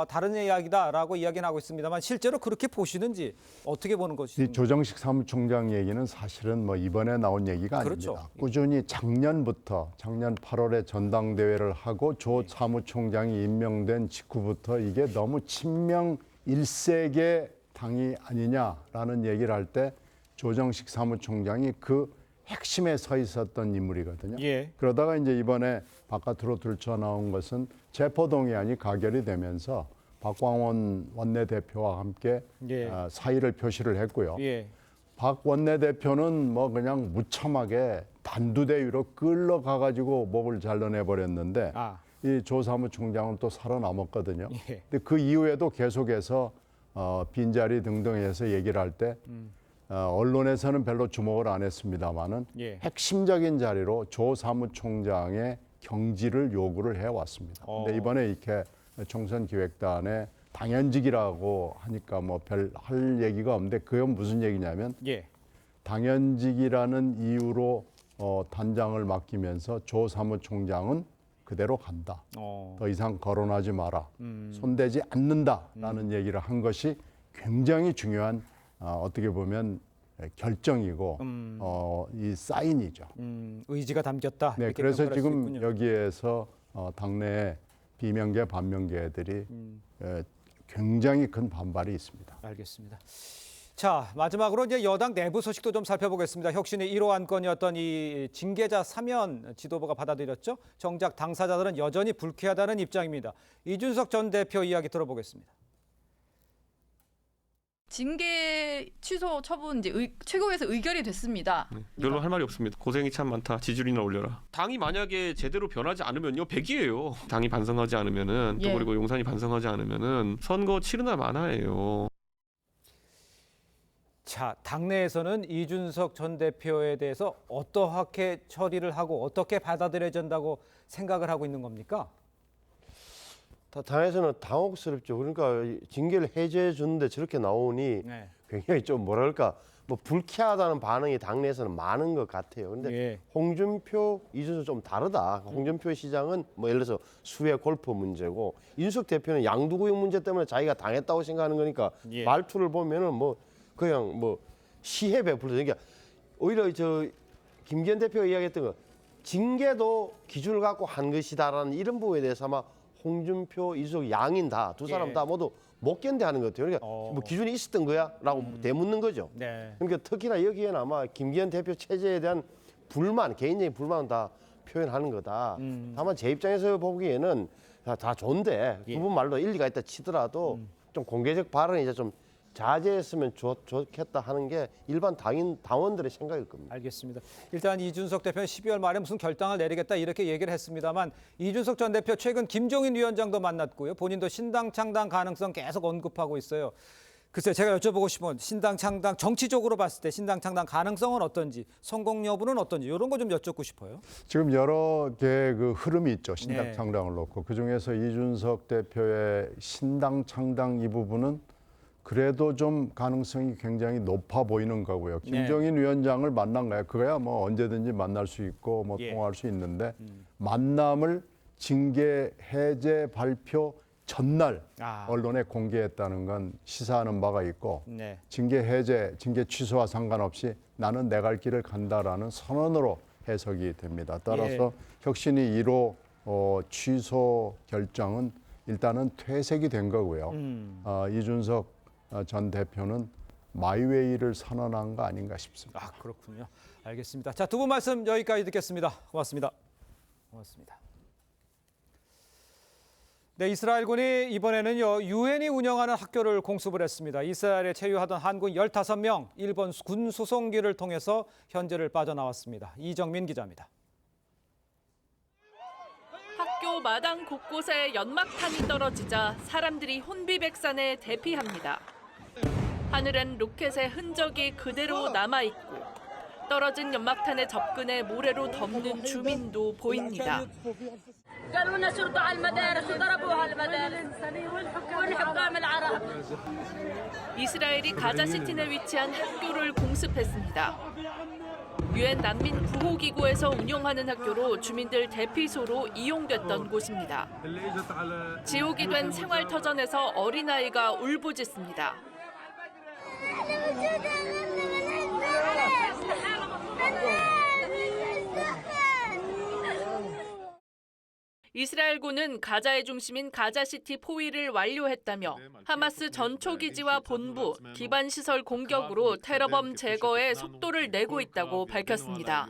다른 이야기다라고 이야기는 하고 있습니다만 실제로 그렇게 보시는지 어떻게 보는 것이죠? 이 조정식 사무총장 얘기는 사실은 뭐 이번에 나온 얘기가 그렇죠. 아닙니다. 꾸준히 작년 8월에 전당대회를 하고 조 사무총장이 임명된 직후부터 이게 너무 친명 일색의 당이 아니냐라는 얘기를 할 때 조정식 사무총장이 그 핵심에 서 있었던 인물이거든요. 그러다가 이제 이번에 바깥으로 들쳐나온 것은 체포동의안이 가결이 되면서 박광원 원내대표와 함께 사의를 표시를 했고요. 박 원내대표는 뭐 그냥 무참하게 단두대위로 끌러가가지고 목을 잘라내버렸는데 이 조 사무총장은 또 살아남았거든요. 근데 그 이후에도 계속해서 빈자리 등등해서 얘기를 할 때 언론에서는 별로 주목을 안 했습니다만은 핵심적인 자리로 조 사무총장의 경지를 요구를 해왔습니다. 근데 이번에 이렇게 총선 기획단에 당연직이라고 하니까 뭐 별 할 얘기가 없는데 그건 무슨 얘기냐면 당연직이라는 이유로 단장을 맡기면서 조 사무총장은 그대로 간다. 더 이상 거론하지 마라. 손대지 않는다라는 얘기를 한 것이 굉장히 중요한 어떻게 보면 결정이고 이 사인이죠. 의지가 담겼다. 네, 그래서 지금 여기에서 당내 비명계 반명계들이 굉장히 큰 반발이 있습니다. 알겠습니다. 자, 마지막으로 이제 여당 내부 소식도 좀 살펴보겠습니다. 혁신의 1호 안건이었던 이 징계자 사면 지도부가 받아들였죠. 정작 당사자들은 여전히 불쾌하다는 입장입니다. 이준석 전 대표 이야기 들어보겠습니다. 징계 취소 처분 이제 최고위에서 의결이 됐습니다. 별로 할 말이 없습니다. 고생이 참 많다. 지지율이나 올려라. 당이 만약에 제대로 변하지 않으면요 100이에요. 당이 반성하지 않으면은 또 그리고 용산이 반성하지 않으면은 선거 치르나 마나예요. 자, 당내에서는 이준석 전 대표에 대해서 어떻게 처리를 하고 어떻게 받아들여진다고 생각을 하고 있는 겁니까? 당에서는 당혹스럽죠. 그러니까 징계를 해제해 주는데 저렇게 나오니 굉장히 좀 뭐랄까 뭐 불쾌하다는 반응이 당내에서는 많은 것 같아요. 그런데 홍준표, 이준석 좀 다르다. 홍준표 시장은 뭐 예를 들어서 수해 골프 문제고 이준석 대표는 양두구역 문제 때문에 자기가 당했다고 생각하는 거니까 말투를 보면은 뭐 그냥 뭐 시해 베풀죠. 그러니까 오히려 저 김기현 대표가 이야기했던 거 징계도 기준을 갖고 한 것이다라는 이런 부분에 대해서 아마 홍준표, 이준석 양인 다 두 사람 다 모두 못 견뎌하는 것 같아요. 그러니까 뭐 기준이 있었던 거야라고 되묻는 거죠. 그러니까 특히나 여기에는 아마 김기현 대표 체제에 대한 불만, 개인적인 불만은 다 표현하는 거다. 다만 제 입장에서 보기에는 다 좋은데 두 분 말도 일리가 있다 치더라도 좀 공개적 발언이 이제 좀 자제했으면 좋겠다 하는 게 일반 당원들의 생각일 겁니다. 알겠습니다. 일단 이준석 대표는 12월 말에 무슨 결단을 내리겠다 이렇게 얘기를 했습니다만 이준석 전 대표 최근 김종인 위원장도 만났고요. 본인도 신당 창당 가능성 계속 언급하고 있어요. 글쎄요, 제가 여쭤보고 싶은 신당 창당 정치적으로 봤을 때 신당 창당 가능성은 어떤지 성공 여부는 어떤지 이런 거 좀 여쭙고 싶어요. 지금 여러 개의 그 흐름이 있죠. 신당 창당을 놓고 그중에서 이준석 대표의 신당 창당 이 부분은 그래도 좀 가능성이 굉장히 높아 보이는 거고요. 김종인 위원장을 만난 거야. 그거야 뭐 언제든지 만날 수 있고 뭐 통화할 수 있는데 만남을 징계 해제 발표 전날 언론에 공개했다는 건 시사하는 바가 있고 징계 해제, 징계 취소와 상관없이 나는 내 갈 길을 간다라는 선언으로 해석이 됩니다. 따라서 혁신이 1호 취소 결정은 일단은 퇴색이 된 거고요. 이준석 전 대표는 마이웨이를 선언한 거 아닌가 싶습니다. 아, 그렇군요. 알겠습니다. 자, 두 분 말씀 여기까지 듣겠습니다. 고맙습니다. 고맙습니다. 네, 이스라엘군이 이번에는요, 유엔이 운영하는 학교를 공습을 했습니다. 이스라엘에 체류하던 한군 15명, 일본 군 수송기를 통해서 현지를 빠져나왔습니다. 이정민 기자입니다. 학교 마당 곳곳에 연막탄이 떨어지자 사람들이 혼비백산에 대피합니다. 하늘엔 로켓의 흔적이 그대로 남아있고 떨어진 연막탄에 접근해 모래로 덮는 주민도 보입니다. 이스라엘이 가자시티에 위치한 학교를 공습했습니다. 유엔 난민 구호기구에서 운영하는 학교로 주민들 대피소로 이용됐던 곳입니다. 지옥이 된 생활터전에서 어린아이가 울부짖습니다. 이스라엘군은 가자의 중심인 가자시티 포위를 완료했다며 하마스 전초기지와 본부, 기반시설 공격으로 테러범 제거에 속도를 내고 있다고 밝혔습니다.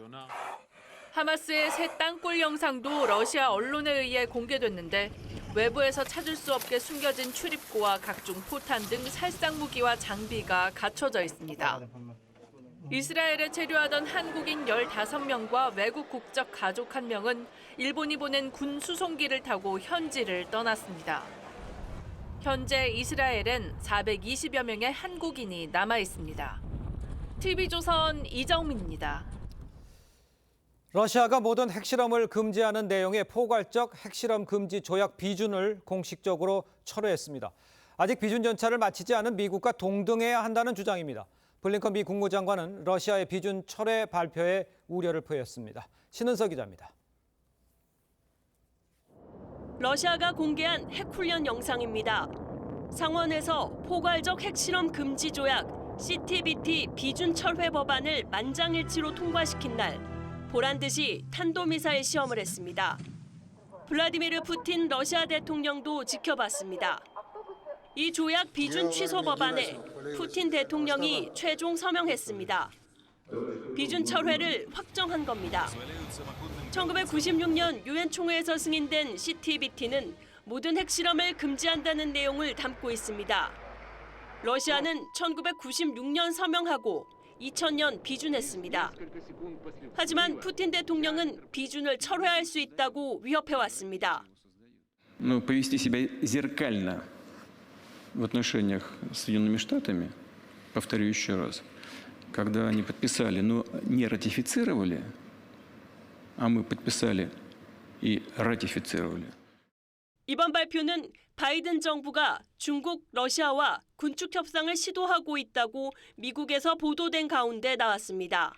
하마스의 새 땅굴 영상도 러시아 언론에 의해 공개됐는데 외부에서 찾을 수 없게 숨겨진 출입구와 각종 포탄 등 살상 무기와 장비가 갖춰져 있습니다. 이스라엘에 체류하던 한국인 15명과 외국 국적 가족 1명은 일본이 보낸 군 수송기를 타고 현지를 떠났습니다. 현재 이스라엘엔 420여 명의 한국인이 남아 있습니다. TV조선 이정민입니다. 러시아가 모든 핵실험을 금지하는 내용의 포괄적 핵실험 금지 조약 비준을 공식적으로 철회했습니다. 아직 비준 절차를 마치지 않은 미국과 동등해야 한다는 주장입니다. 블링컨 미 국무장관은 러시아의 비준 철회 발표에 우려를 표했습니다. 신은서 기자입니다. 러시아가 공개한 핵훈련 영상입니다. 상원에서 포괄적 핵실험 금지 조약 CTBT 비준 철회 법안을 만장일치로 통과시킨 날 보란 듯이 탄도미사일 시험을 했습니다. 블라디미르 푸틴 러시아 대통령도 지켜봤습니다. 이 조약 비준 취소 법안에 푸틴 대통령이 최종 서명했습니다. 비준 철회를 확정한 겁니다. 1996년 유엔 총회에서 승인된 CTBT는 모든 핵실험을 금지한다는 내용을 담고 있습니다. 러시아는 1996년 서명하고 2000년 비준했습니다. 하지만 푸틴 대통령은 비준을 철회할 수 있다고 위협해왔습니다. повести себя зеркально в отношениях с Соединенными Штатами, повторю еще раз, когда они подписали, но не ратифицировали, а мы подписали и ратифицировали. 이번 발표는 바이든 정부가 중국, 러시아와 군축 협상을 시도하고 있다고 미국에서 보도된 가운데 나왔습니다.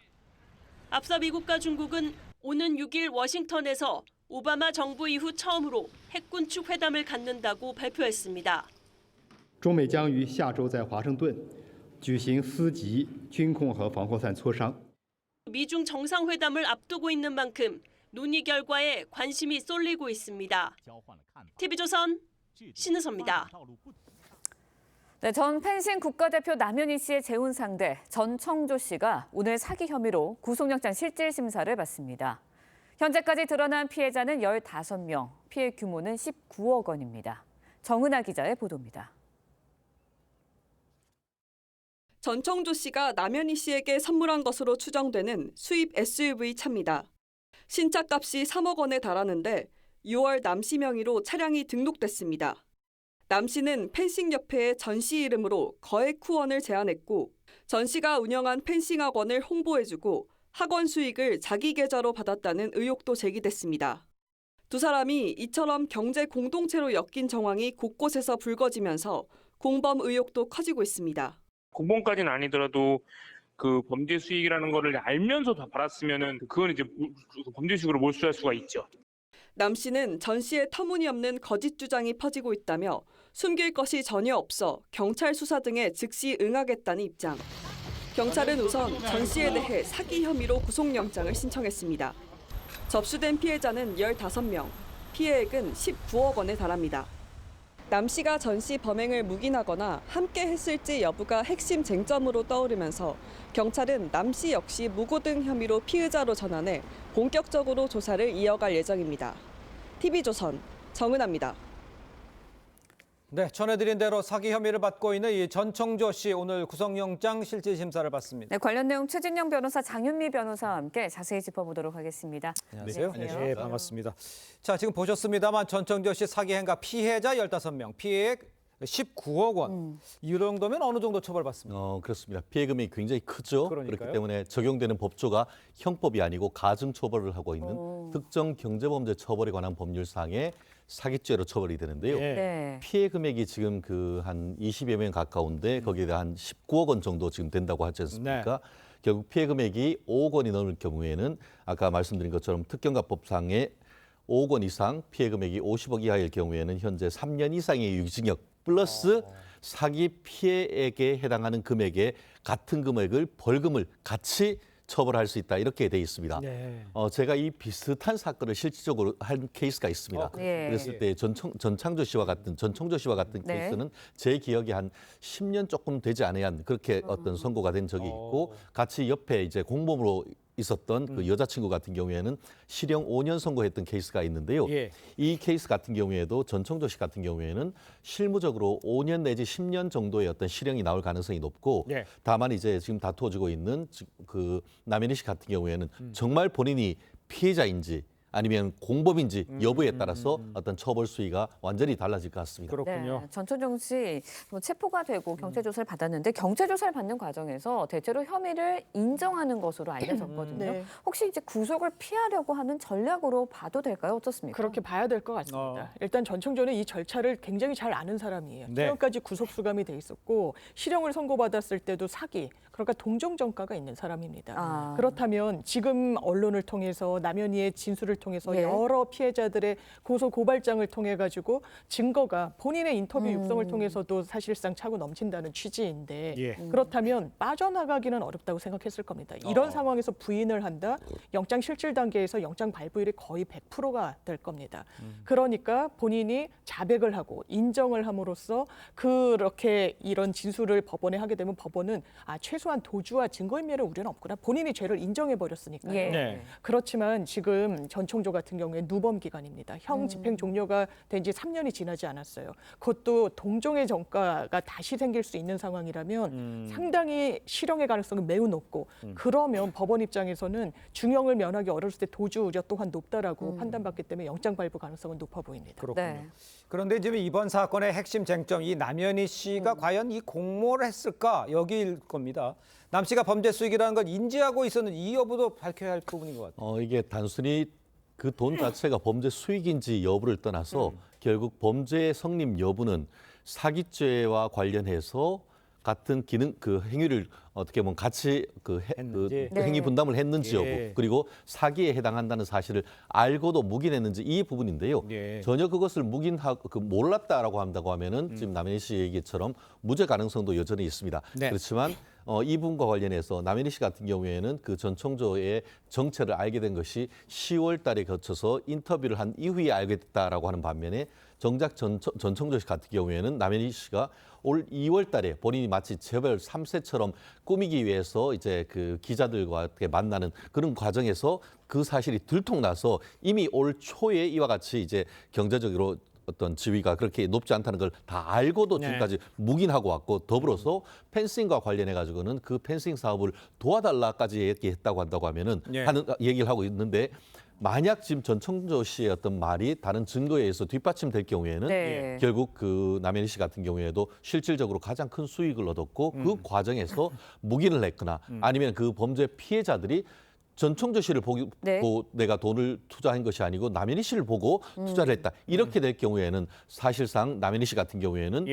앞서 미국과 중국은 오는 6일 워싱턴에서 오바마 정부 이후 처음으로 핵군축 회담을 갖는다고 발표했습니다. 中美将于下周在华盛顿举行司级军控和防扩散磋商。 미중 정상회담을 앞두고 있는 만큼 논의 결과에 관심이 쏠리고 있습니다. TV조선 신은서입니다. 네, 전 펜싱 국가대표 남현희 씨의 재혼 상대 전청조 씨가 오늘 사기 혐의로 구속영장 실질 심사를 받습니다. 현재까지 드러난 피해자는 15명, 피해 규모는 19억 원입니다. 정은아 기자의 보도입니다. 전청조 씨가 남현희 씨에게 선물한 것으로 추정되는 수입 SUV 차입니다. 신차값이 3억 원에 달하는데 6월 남 씨 명의로 차량이 등록됐습니다. 남 씨는 펜싱협회에 전 씨 이름으로 거액 후원을 제안했고 전 씨가 운영한 펜싱 학원을 홍보해주고 학원 수익을 자기 계좌로 받았다는 의혹도 제기됐습니다. 두 사람이 이처럼 경제 공동체로 엮인 정황이 곳곳에서 불거지면서 공범 의혹도 커지고 있습니다. 공범까지는 아니더라도 그 범죄 수익이라는 거를 알면서 다 받았으면은 그건 이제 범죄 수익으로 몰수할 수가 있죠. 남 씨는 전 씨의 터무니없는 거짓 주장이 퍼지고 있다며 숨길 것이 전혀 없어 경찰 수사 등에 즉시 응하겠다는 입장. 경찰은 우선 전 씨에 대해 사기 혐의로 구속영장을 신청했습니다. 접수된 피해자는 15명, 피해액은 19억 원에 달합니다. 남 씨가 전 씨 범행을 묵인하거나 함께 했을지 여부가 핵심 쟁점으로 떠오르면서 경찰은 남 씨 역시 무고 등 혐의로 피의자로 전환해 본격적으로 조사를 이어갈 예정입니다. TV조선 정은아입니다. 네, 전해드린 대로 사기 혐의를 받고 있는 이 전청조 씨 오늘 구속영장 실질심사를 받습니다. 네, 관련 내용 최진영 변호사, 장윤미 변호사와 함께 자세히 짚어보도록 하겠습니다. 안녕하세요. 네, 반갑습니다. 자, 지금 보셨습니다만 전청조 씨 사기 행각 피해자 15명, 피해액 19억 원. 이 정도면 어느 정도 처벌받습니까? 그렇습니다. 피해 금액이 굉장히 크죠. 그러니까요. 그렇기 때문에 적용되는 법조가 형법이 아니고 가중 처벌을 하고 있는 특정 경제범죄 처벌에 관한 법률상의 사기죄로 처벌이 되는데요. 네. 피해 금액이 지금 그 한 20여 명 가까운데 거기에 한 19억 원 정도 지금 된다고 하지 않습니까? 결국 피해 금액이 5억 원이 넘을 경우에는 아까 말씀드린 것처럼 특경가법상의 5억 원 이상 피해 금액이 50억 이하일 경우에는 현재 3년 이상의 유기징역 플러스 사기 피해액에 해당하는 금액의 같은 금액을 벌금을 같이 처벌할 수 있다 이렇게 돼 있습니다. 네. 제가 이 비슷한 사건을 실질적으로 한 케이스가 있습니다. 그랬을 때 전청조 씨와 같은 케이스는 제 기억에 한 10년 조금 되지 않은 그렇게 어떤 선고가 된 적이 있고 같이 옆에 이제 공범으로 있었던 그 여자친구 같은 경우에는 실형 5년 선고했던 케이스가 있는데요. 이 케이스 같은 경우에도 전청조 씨 같은 경우에는 실무적으로 5년 내지 10년 정도의 어떤 실형이 나올 가능성이 높고 다만 이제 지금 다투어지고 있는 그 남현희 씨 같은 경우에는 정말 본인이 피해자인지 아니면 공범인지 여부에 따라서 어떤 처벌 수위가 완전히 달라질 것 같습니다. 그렇군요. 네, 전청조 씨 체포가 되고 경찰 조사를 받았는데 경찰 조사를 받는 과정에서 대체로 혐의를 인정하는 것으로 알려졌거든요. 혹시 이제 구속을 피하려고 하는 전략으로 봐도 될까요? 어떻습니까? 그렇게 봐야 될 것 같습니다. 일단 전청조는 이 절차를 굉장히 잘 아는 사람이에요. 최근까지 구속 수감이 돼 있었고 실형을 선고받았을 때도 사기, 그러니까 동종 전과가 있는 사람입니다. 그렇다면 지금 언론을 통해서 남현희의 진술을 통해서 여러 피해자들의 고소 고발장을 통해 가지고 증거가 본인의 인터뷰 육성을 통해서도 사실상 차고 넘친다는 취지인데 그렇다면 빠져나가기는 어렵다고 생각했을 겁니다. 이런 상황에서 부인을 한다? 영장 실질 단계에서 영장 발부율이 거의 100%가 될 겁니다. 그러니까 본인이 자백을 하고 인정을 함으로써 그렇게 이런 진술을 법원에 하게 되면 법원은 최소한 도주와 증거인멸의 우려는 없구나. 본인이 죄를 인정해 버렸으니까요. 그렇지만 지금 전청조 같은 경우에 누범 기간입니다. 형 집행 종료가 된 지 3년이 지나지 않았어요. 그것도 동종의 전과가 다시 생길 수 있는 상황이라면 상당히 실형의 가능성은 매우 높고 그러면 법원 입장에서는 중형을 면하기 어려울 때 도주 우려 또한 높다라고 판단받기 때문에 영장 발부 가능성은 높아 보입니다. 그렇군요. 그런데 지금 이번 사건의 핵심 쟁점 이 남현희 씨가 과연 이 공모를 했을까 여기일 겁니다. 남 씨가 범죄 수익이라는 걸 인지하고 있었는지 이 여부도 밝혀야 할 부분인 것 같아요. 이게 단순히 그 돈 자체가 범죄 수익인지 여부를 떠나서 결국 범죄의 성립 여부는 사기죄와 관련해서 같은 기능 그 행위를 어떻게 보면 같이 행위 분담을 했는지 여부 그리고 사기에 해당한다는 사실을 알고도 묵인했는지 이 부분인데요. 전혀 그것을 묵인하고 몰랐다라고 한다고 하면은 지금 남현희 씨 얘기처럼 무죄 가능성도 여전히 있습니다. 그렇지만 이 부분과 관련해서 남현희 씨 같은 경우에는 그 전청조의 정체를 알게 된 것이 10월 달에 거쳐서 인터뷰를 한 이후에 알게 됐다라고 하는 반면에 정작 전청조 씨 같은 경우에는 남현희 씨가 올 2월 달에 본인이 마치 재벌 3세처럼 꾸미기 위해서 이제 그 기자들과 만나는 그런 과정에서 그 사실이 들통나서 이미 올 초에 이와 같이 이제 경제적으로 어떤 지위가 그렇게 높지 않다는 걸 다 알고도 지금까지 묵인하고 왔고 더불어서 펜싱과 관련해 가지고는 그 펜싱 사업을 도와달라까지 얘기했다고 한다고 하면은 하는 얘기를 하고 있는데 만약 지금 전청조 씨의 어떤 말이 다른 증거에 의해서 뒷받침될 경우에는 결국 그 남현희 씨 같은 경우에도 실질적으로 가장 큰 수익을 얻었고 그 과정에서 묵인을 했거나 아니면 그 범죄 피해자들이 전청조 씨를 보고 내가 돈을 투자한 것이 아니고 남현희 씨를 보고 투자를 했다. 이렇게 될 경우에는 사실상 남현희 씨 같은 경우에는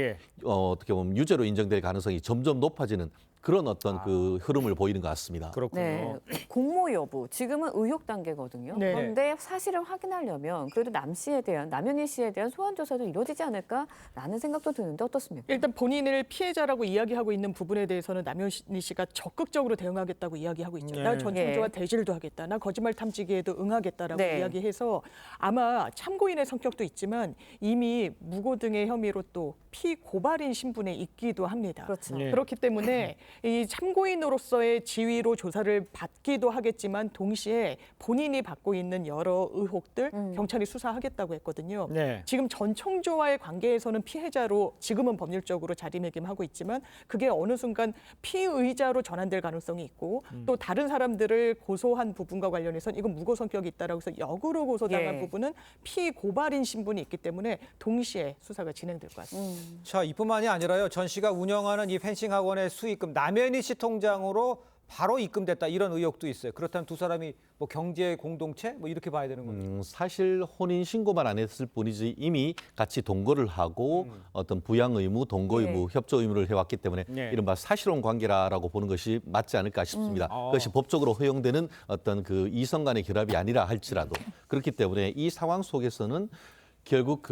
어떻게 보면 유죄로 인정될 가능성이 점점 높아지는 그런 어떤 그 흐름을 보이는 것 같습니다. 그렇군요. 공모 여부, 지금은 의혹 단계거든요. 네. 그런데 사실을 확인하려면 그래도 남현희 씨에 대한 소환 조사도 이루어지지 않을까라는 생각도 드는데 어떻습니까? 일단 본인을 피해자라고 이야기하고 있는 부분에 대해서는 남현희 씨가 적극적으로 대응하겠다고 이야기하고 있죠. 네. 나 전청조와 대질도 하겠다. 나 거짓말 탐지기에도 응하겠다라고 네. 이야기해서 아마 참고인의 성격도 있지만 이미 무고 등의 혐의로 또 피고발인 신분에 있기도 합니다. 그렇죠. 네. 그렇기 때문에 이 참고인으로서의 지위로 조사를 받기도 하겠지만 동시에 본인이 받고 있는 여러 의혹들 경찰이 수사하겠다고 했거든요. 네. 지금 전 청조와의 관계에서는 피해자로 지금은 법률적으로 자리매김하고 있지만 그게 어느 순간 피의자로 전환될 가능성이 있고 또 다른 사람들을 고소한 부분과 관련해서는 이건 무고 성격이 있다라고 해서 역으로 고소당한 예. 부분은 피고발인 신분이 있기 때문에 동시에 수사가 진행될 것 같습니다. 자, 이뿐만이 아니라요. 전 씨가 운영하는 이 펜싱 학원의 수익금 남현희 씨 통장으로 바로 입금됐다 이런 의혹도 있어요. 그렇다면 두 사람이 뭐 경제 공동체 뭐 이렇게 봐야 되는 건가요? 사실 혼인 신고만 안 했을 뿐이지 이미 같이 동거를 하고 어떤 부양 의무, 동거 의무, 협조 의무를 해왔기 때문에 네. 이른바 사실혼 관계라고 보는 것이 맞지 않을까 싶습니다. 그것이 법적으로 허용되는 어떤 그 이성 간의 결합이 아니라 할지라도 그렇기 때문에 이 상황 속에서는 결국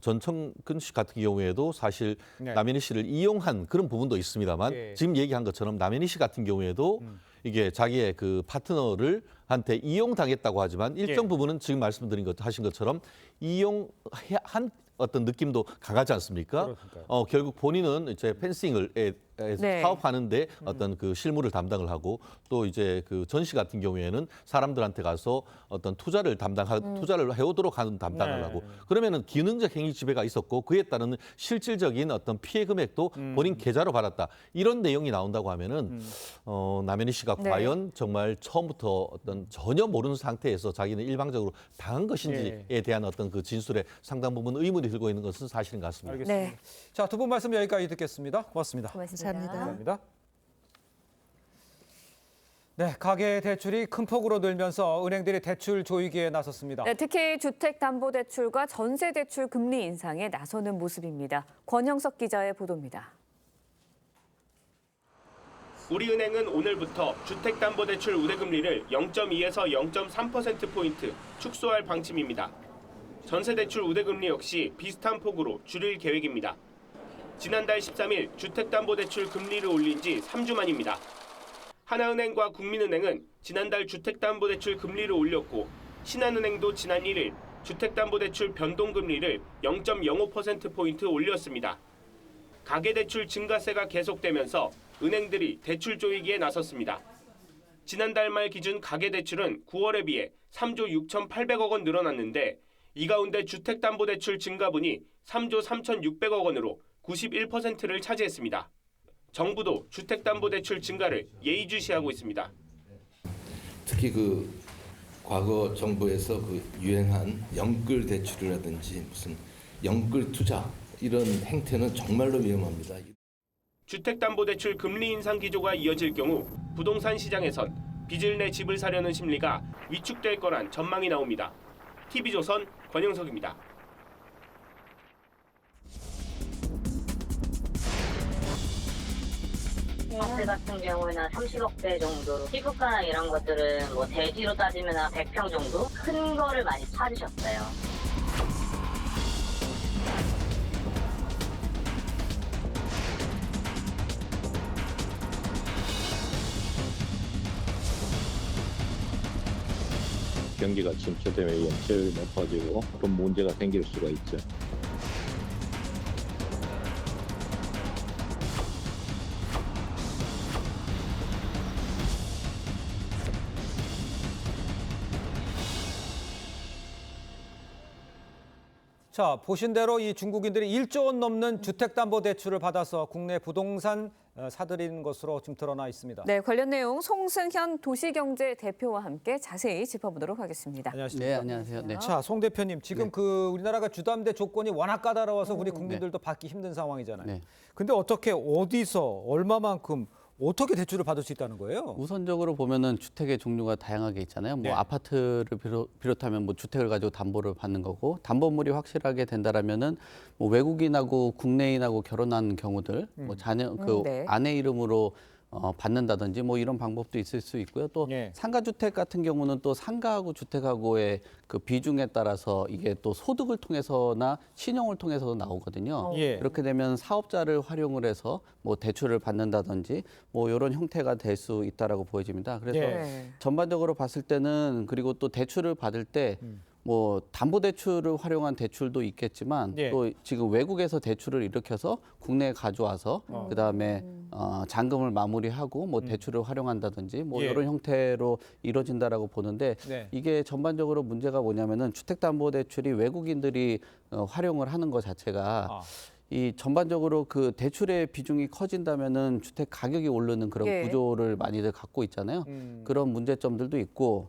전청근 씨 같은 경우에도 사실 네. 남현희 씨를 이용한 그런 부분도 있습니다만 예. 지금 얘기한 것처럼 남현희 씨 같은 경우에도 이게 자기의 그 파트너를 한테 이용당했다고 하지만 일정 예. 부분은 지금 하신 것처럼 이용한 어떤 느낌도 강하지 않습니까? 그렇습니까? 결국 본인은 이제 펜싱을 네. 사업하는데 어떤 그 실무를 담당을 하고 또 이제 그 전 씨 같은 경우에는 사람들한테 가서 어떤 투자를 해오도록 하는 담당을 네. 하고 그러면은 기능적 행위 지배가 있었고 그에 따른 실질적인 어떤 피해 금액도 본인 계좌로 받았다 이런 내용이 나온다고 하면은 남현희 씨가 네. 과연 정말 처음부터 어떤 전혀 모르는 상태에서 자기는 일방적으로 당한 것인지에 대한 어떤 그 진술에 상당 부분 의문이 들고 있는 것은 사실인 것 같습니다. 알겠습니다. 네. 자, 두 분 말씀 여기까지 듣겠습니다. 고맙습니다. 감사합니다. 네, 가계 대출이 큰 폭으로 늘면서 은행들이 대출 조이기에 나섰습니다. 네, 특히 주택담보대출과 전세대출 금리 인상에 나서는 모습입니다. 권영석 기자의 보도입니다. 우리은행은 오늘부터 주택담보대출 우대금리를 0.2에서 0.3%포인트 축소할 방침입니다. 전세대출 우대금리 역시 비슷한 폭으로 줄일 계획입니다. 지난달 13일 주택담보대출 금리를 올린 지 3주 만입니다. 하나은행과 국민은행은 지난달 주택담보대출 금리를 올렸고 신한은행도 지난 1일 주택담보대출 변동금리를 0.05%포인트 올렸습니다. 가계대출 증가세가 계속되면서 은행들이 대출 조이기에 나섰습니다. 지난달 말 기준 가계대출은 9월에 비해 3조 6,800억 원 늘어났는데 이 가운데 주택담보대출 증가분이 3조 3,600억 원으로 91%를 차지했습니다. 정부도 주택담보대출 증가를 예의주시하고 있습니다. 특히 그 과거 정부에서 그 유행한 영끌 대출이라든지 무슨 영끌 투자 이런 행태는 정말로 위험합니다. 주택담보대출 금리 인상 기조가 이어질 경우 부동산 시장에선 빚을 내 집을 사려는 심리가 위축될 거란 전망이 나옵니다. TV조선 권영석입니다. 아파트 같은 경우에는 30억대 정도, 시부가나 이런 것들은 뭐 대지로 따지면 한 100평 정도 큰 거를 많이 찾으셨어요. 경기가 침체되면 연체율이 높아지고 그런 문제가 생길 수가 있죠. 자, 보신 대로 이 중국인들이 1조 원 넘는 주택담보대출을 받아서 국내 부동산 사들이는 것으로 지금 드러나 있습니다. 네, 관련 내용 송승현 도시경제 대표와 함께 자세히 짚어보도록 하겠습니다. 안녕하십니까? 네, 안녕하세요. 네. 자, 송 대표님, 지금 네. 그 우리나라가 주담대 조건이 워낙 까다로워서 우리 국민들도 받기 힘든 상황이잖아요. 네. 근데 어떻게 어디서 얼마만큼 어떻게 대출을 받을 수 있다는 거예요? 우선적으로 보면은 주택의 종류가 다양하게 있잖아요. 뭐 네. 아파트를 비롯하면 뭐 주택을 가지고 담보를 받는 거고 담보물이 확실하게 된다라면은 뭐 외국인하고 국내인하고 결혼한 경우들, 뭐 자녀 그 네. 아내 이름으로 받는다든지 뭐 이런 방법도 있을 수 있고요. 또 상가주택 같은 경우는 또 상가하고 주택하고의 그 비중에 따라서 이게 또 소득을 통해서나 신용을 통해서도 나오거든요. 그렇게 되면 사업자를 활용을 해서 뭐 대출을 받는다든지 뭐 이런 형태가 될 수 있다라고 보여집니다. 그래서 전반적으로 봤을 때는 그리고 또 대출을 받을 때 뭐 담보대출을 활용한 대출도 있겠지만 또 지금 외국에서 대출을 일으켜서 국내에 가져와서 그다음에 잔금을 마무리하고 뭐 대출을 활용한다든지 뭐 이런 형태로 이루어진다라고 보는데 이게 전반적으로 문제가 뭐냐면은 주택담보대출이 외국인들이 활용을 하는 것 자체가 이 전반적으로 그 대출의 비중이 커진다면은 주택 가격이 오르는 그런 구조를 많이들 갖고 있잖아요. 그런 문제점들도 있고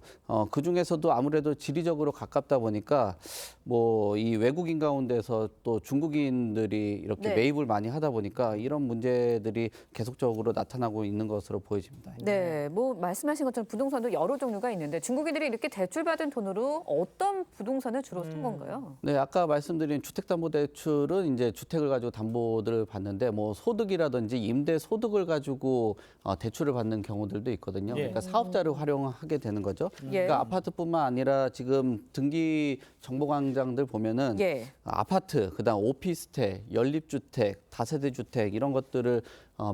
그 중에서도 아무래도 지리적으로 가깝다 보니까 뭐 이 외국인 가운데서 또 중국인들이 이렇게 매입을 많이 하다 보니까 이런 문제들이 계속적으로 나타나고 있는 것으로 보여집니다. 네, 뭐 말씀하신 것처럼 부동산도 여러 종류가 있는데 중국인들이 이렇게 대출받은 돈으로 어떤 부동산을 주로 산 건가요? 네, 아까 말씀드린 주택담보대출은 이제 주택을 가지고 담보를 받는데 뭐 소득이라든지 임대 소득을 가지고 대출을 받는 경우들도 있거든요. 그러니까 사업자를 활용하게 되는 거죠. 그러니까 아파트뿐만 아니라 지금 등기 정보광장들 보면은 아파트, 그다음 오피스텔, 연립주택, 다세대 주택 이런 것들을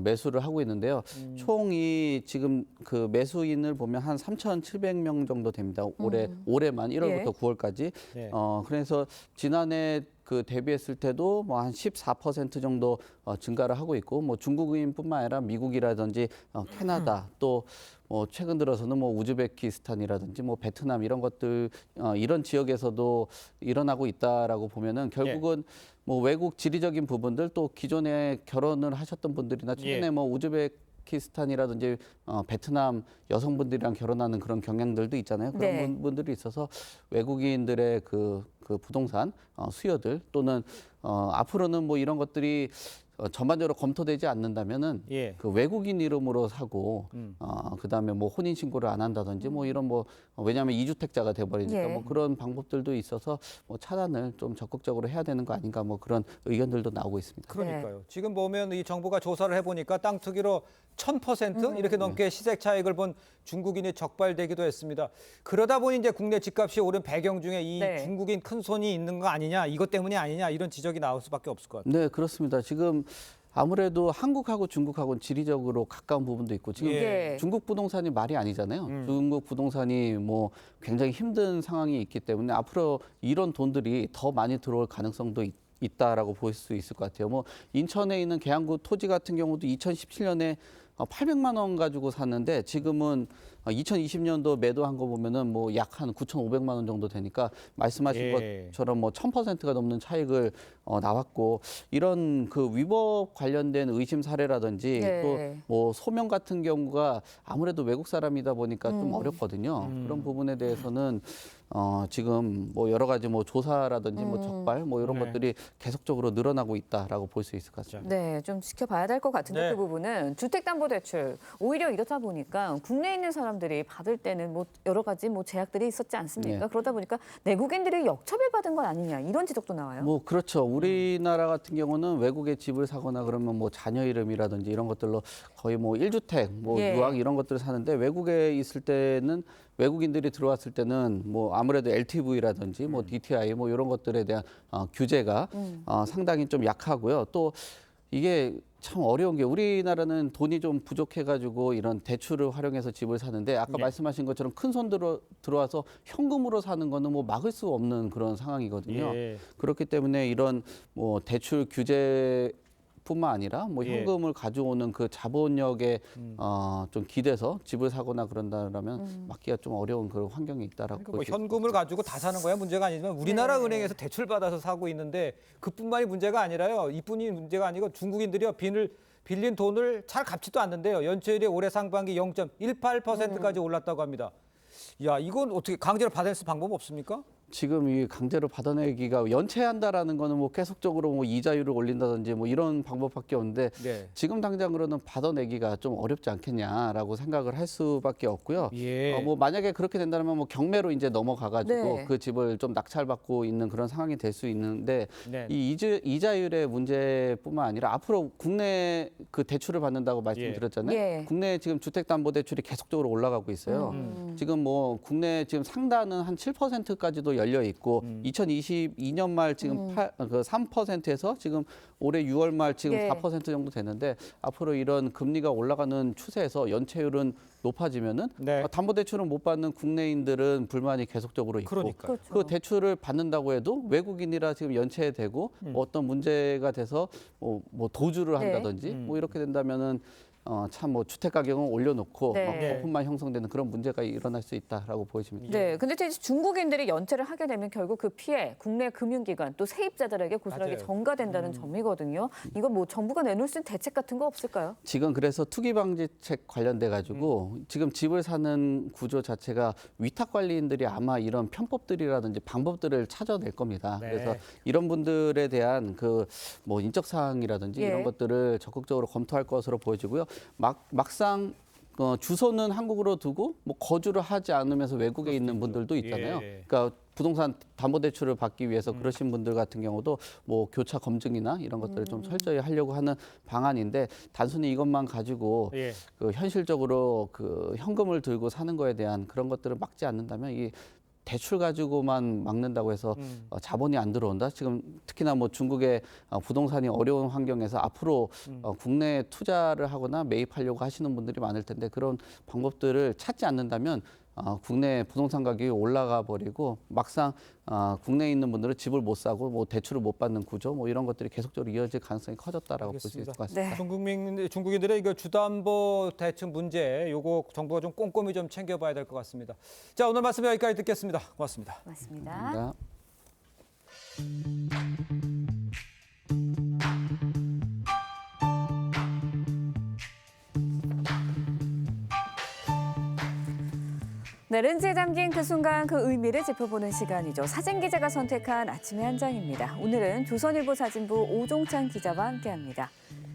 매수를 하고 있는데요. 총이 지금 그 매수인을 보면 한 3,700명 정도 됩니다. 올해만 1월부터 9월까지. 그래서 지난해 그 대비했을 때도 뭐 한 14% 정도 증가를 하고 있고 뭐 중국인뿐만 아니라 미국이라든지 캐나다 또 뭐 최근 들어서는 뭐 우즈베키스탄이라든지 뭐 베트남 이런 것들 이런 지역에서도 일어나고 있다라고 보면은 결국은 뭐 외국 지리적인 부분들 또 기존에 결혼을 하셨던 분들이나 최근에 뭐 우즈베키스탄이라든지 베트남 여성분들이랑 결혼하는 그런 경향들도 있잖아요. 그런 분들이 있어서 외국인들의 그 부동산 수요들 또는 앞으로는 뭐 이런 것들이 전반적으로 검토되지 않는다면은 그 외국인 이름으로 사고 그다음에 뭐 혼인 신고를 안 한다든지 뭐 이런 뭐 왜냐하면 이주택자가 돼버리니까 뭐 그런 방법들도 있어서 뭐 차단을 좀 적극적으로 해야 되는 거 아닌가 뭐 그런 의견들도 나오고 있습니다. 그러니까요. 지금 보면 이 정부가 조사를 해보니까 땅 투기로 1000% 이렇게 넘게 시세 차익을 본 중국인이 적발되기도 했습니다. 그러다 보니 이제 국내 집값이 오른 배경 중에 이 중국인 큰 손이 있는 거 아니냐, 이것 때문이 아니냐 이런 지적이 나올 수밖에 없을 것 같아요. 네, 그렇습니다. 지금 아무래도 한국하고 중국하고는 지리적으로 가까운 부분도 있고 지금 중국 부동산이 말이 아니잖아요. 중국 부동산이 뭐 굉장히 힘든 상황이 있기 때문에 앞으로 이런 돈들이 더 많이 들어올 가능성도 있다라고 볼 수 있을 것 같아요. 뭐 인천에 있는 계양구 토지 같은 경우도 2017년에 800만 원 가지고 샀는데 지금은 2020년도 매도한 거 보면은 뭐 약 한 9,500만 원 정도 되니까 말씀하신 것처럼 뭐 1000%가 넘는 차익을 나왔고 이런 그 위법 관련된 의심 사례라든지 또 뭐 소명 같은 경우가 아무래도 외국 사람이다 보니까 좀 어렵거든요. 그런 부분에 대해서는 지금 뭐 여러 가지 뭐 조사라든지 뭐 적발 뭐 이런 것들이 계속적으로 늘어나고 있다라고 볼 수 있을 것 같습니다. 네, 좀 지켜봐야 될 것 같은데 그 부분은 주택담보대출 오히려 이렇다 보니까 국내에 있는 사람들이 받을 때는 뭐 여러 가지 뭐 제약들이 있었지 않습니까? 그러다 보니까 내국인들이 역차별받은 건 아니냐 이런 지적도 나와요. 뭐 그렇죠. 우리나라 같은 경우는 외국에 집을 사거나 그러면 뭐 자녀 이름이라든지 이런 것들로 거의 뭐 1주택, 뭐 유학 이런 것들을 사는데 외국에 있을 때는 외국인들이 들어왔을 때는 뭐 아무래도 LTV라든지 뭐 DTI 뭐 이런 것들에 대한 규제가 상당히 좀 약하고요. 또 이게 참 어려운 게 우리나라는 돈이 좀 부족해가지고 이런 대출을 활용해서 집을 사는데 아까 말씀하신 것처럼 큰 손 들어와서 현금으로 사는 거는 뭐 막을 수 없는 그런 상황이거든요. 그렇기 때문에 이런 뭐 대출 규제 뿐만 아니라 뭐 현금을 가져오는 그 자본력에 좀 기대서 집을 사거나 그런다면 막기가 좀 어려운 그런 환경이 있다라고 뭐 현금을 가지고 다 사는 거야 문제가 아니지만 우리나라 은행에서 대출 받아서 사고 있는데 그뿐만이 문제가 아니라요. 이뿐이 문제가 아니고 중국인들이요 빌린 돈을 잘 갚지도 않는데요. 연체율이 올해 상반기 0.18%까지 올랐다고 합니다. 야, 이건 어떻게 강제로 받아낼 방법 없습니까? 지금 이 강제로 받아내기가 연체한다라는 거는 뭐 계속적으로 뭐 이자율을 올린다든지 뭐 이런 방법밖에 없는데 네. 지금 당장으로는 받아내기가 좀 어렵지 않겠냐라고 생각을 할 수밖에 없고요. 예. 뭐 만약에 그렇게 된다면 뭐 경매로 이제 넘어가가지고 네. 그 집을 좀 낙찰받고 있는 그런 상황이 될 수 있는데 네. 이 이자율의 문제뿐만 아니라 앞으로 국내 그 대출을 받는다고 말씀드렸잖아요. 예. 국내 지금 주택담보대출이 계속적으로 올라가고 있어요. 지금 뭐 국내 지금 상단은 한 7%까지도 열려 있고 2022년 말 지금 3%에서 지금 올해 6월 말 지금 예. 4% 정도 되는데 앞으로 이런 금리가 올라가는 추세에서 연체율은 높아지면은 네. 담보대출을 못 받는 국내인들은 불만이 계속적으로 있고 그러니까요. 그렇죠. 그 대출을 받는다고 해도 외국인이라 지금 연체되고 뭐 어떤 문제가 돼서 뭐 도주를 네. 한다든지 뭐 이렇게 된다면은 참 뭐 주택 가격은 올려놓고 네. 거품만 형성되는 그런 문제가 일어날 수 있다라고 보여집니다. 네, 근데 이제 중국인들이 연체를 하게 되면 결국 그 피해 국내 금융기관 또 세입자들에게 고스란히 맞아요. 전가된다는 점이거든요. 이거 뭐 정부가 내놓을 수 있는 대책 같은 거 없을까요? 지금 그래서 투기 방지책 관련돼 가지고 지금 집을 사는 구조 자체가 위탁 관리인들이 아마 이런 편법들이라든지 방법들을 찾아낼 겁니다. 네. 그래서 이런 분들에 대한 그 뭐 인적 사항이라든지 예. 이런 것들을 적극적으로 검토할 것으로 보여지고요. 막상 주소는 한국으로 두고 뭐 거주를 하지 않으면서 외국에 있는 분들도 있잖아요. 예. 그러니까 부동산 담보대출을 받기 위해서 그러신 분들 같은 경우도 뭐 교차 검증이나 이런 것들을 좀 철저히 하려고 하는 방안인데 단순히 이것만 가지고 예. 그 현실적으로 그 현금을 들고 사는 거에 대한 그런 것들을 막지 않는다면 이 대출 가지고만 막는다고 해서 자본이 안 들어온다. 지금 특히나 뭐 중국의 부동산이 어려운 환경에서 앞으로 국내에 투자를 하거나 매입하려고 하시는 분들이 많을 텐데 그런 방법들을 찾지 않는다면 국내 부동산 가격이 올라가 버리고 막상 국내에 있는 분들은 집을 못 사고 뭐 대출을 못 받는 구조 뭐 이런 것들이 계속적으로 이어질 가능성이 커졌다라고 볼 수 있을 것 같습니다. 네. 중국인들의 이거 주담보 대출 문제 요거 정부가 좀 꼼꼼히 좀 챙겨봐야 될 것 같습니다. 자, 오늘 말씀 여기까지 듣겠습니다. 고맙습니다. 맞습니다. 감사합니다. 네, 렌즈에 담긴 그 순간 그 의미를 짚어보는 시간이죠. 사진 기자가 선택한 아침의 한 장입니다. 오늘은 조선일보 사진부 오종찬 기자와 함께합니다.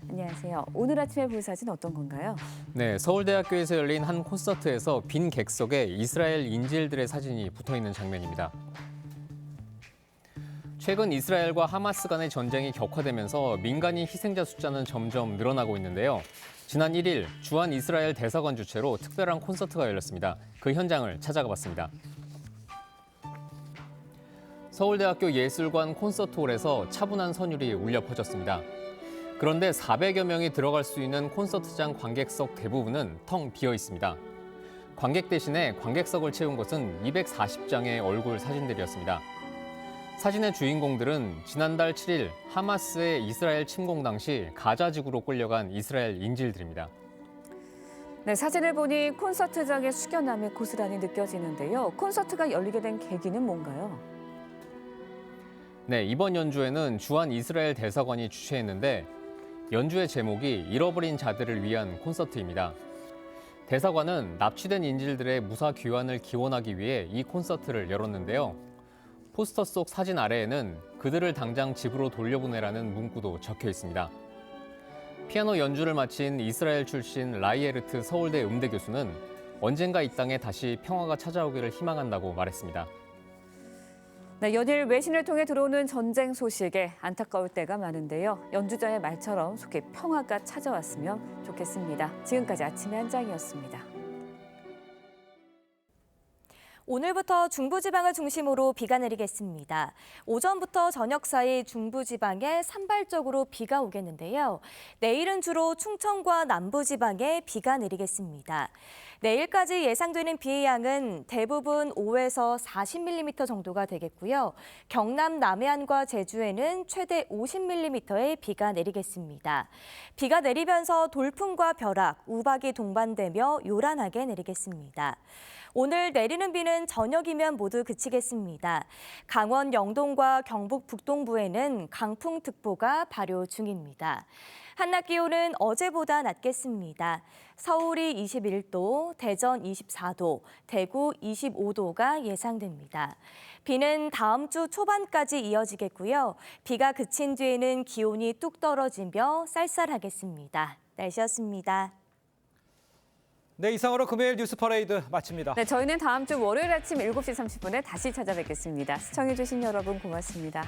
안녕하세요. 오늘 아침에 볼 사진 어떤 건가요? 네, 서울대학교에서 열린 한 콘서트에서 빈 객석에 이스라엘 인질들의 사진이 붙어 있는 장면입니다. 최근 이스라엘과 하마스 간의 전쟁이 격화되면서 민간인 희생자 숫자는 점점 늘어나고 있는데요. 지난 1일 주한 이스라엘 대사관 주최로 특별한 콘서트가 열렸습니다. 그 현장을 찾아가 봤습니다. 서울대학교 예술관 콘서트홀에서 차분한 선율이 울려 퍼졌습니다. 그런데 400여 명이 들어갈 수 있는 콘서트장 관객석 대부분은 텅 비어 있습니다. 관객 대신에 관객석을 채운 것은 240장의 얼굴 사진들이었습니다. 사진의 주인공들은 지난달 7일 하마스의 이스라엘 침공 당시 가자 지구로 끌려간 이스라엘 인질들입니다. 네, 사진을 보니 콘서트장의 숙연함이 고스란히 느껴지는데요. 콘서트가 열리게 된 계기는 뭔가요? 네, 이번 연주회는 주한 이스라엘 대사관이 주최했는데 연주의 제목이 잃어버린 자들을 위한 콘서트입니다. 대사관은 납치된 인질들의 무사 귀환을 기원하기 위해 이 콘서트를 열었는데요. 포스터 속 사진 아래에는 그들을 당장 집으로 돌려보내라는 문구도 적혀 있습니다. 피아노 연주를 마친 이스라엘 출신 라이에르트 서울대 음대 교수는 언젠가 이 땅에 다시 평화가 찾아오기를 희망한다고 말했습니다. 네, 연일 외신을 통해 들어오는 전쟁 소식에 안타까울 때가 많은데요. 연주자의 말처럼 속에 평화가 찾아왔으면 좋겠습니다. 지금까지 아침의 한 장이었습니다. 오늘부터 중부지방을 중심으로 비가 내리겠습니다. 오전부터 저녁 사이 중부지방에 산발적으로 비가 오겠는데요. 내일은 주로 충청과 남부지방에 비가 내리겠습니다. 내일까지 예상되는 비의 양은 대부분 5에서 40mm 정도가 되겠고요. 경남 남해안과 제주에는 최대 50mm의 비가 내리겠습니다. 비가 내리면서 돌풍과 벼락, 우박이 동반되며 요란하게 내리겠습니다. 오늘 내리는 비는 저녁이면 모두 그치겠습니다. 강원 영동과 경북 북동부에는 강풍특보가 발효 중입니다. 한낮 기온은 어제보다 낮겠습니다. 서울이 21도, 대전 24도, 대구 25도가 예상됩니다. 비는 다음 주 초반까지 이어지겠고요. 비가 그친 뒤에는 기온이 뚝 떨어지며 쌀쌀하겠습니다. 날씨였습니다. 네, 이상으로 금요일 뉴스 퍼레이드 마칩니다. 네, 저희는 다음 주 월요일 아침 7시 30분에 다시 찾아뵙겠습니다. 시청해주신 여러분 고맙습니다.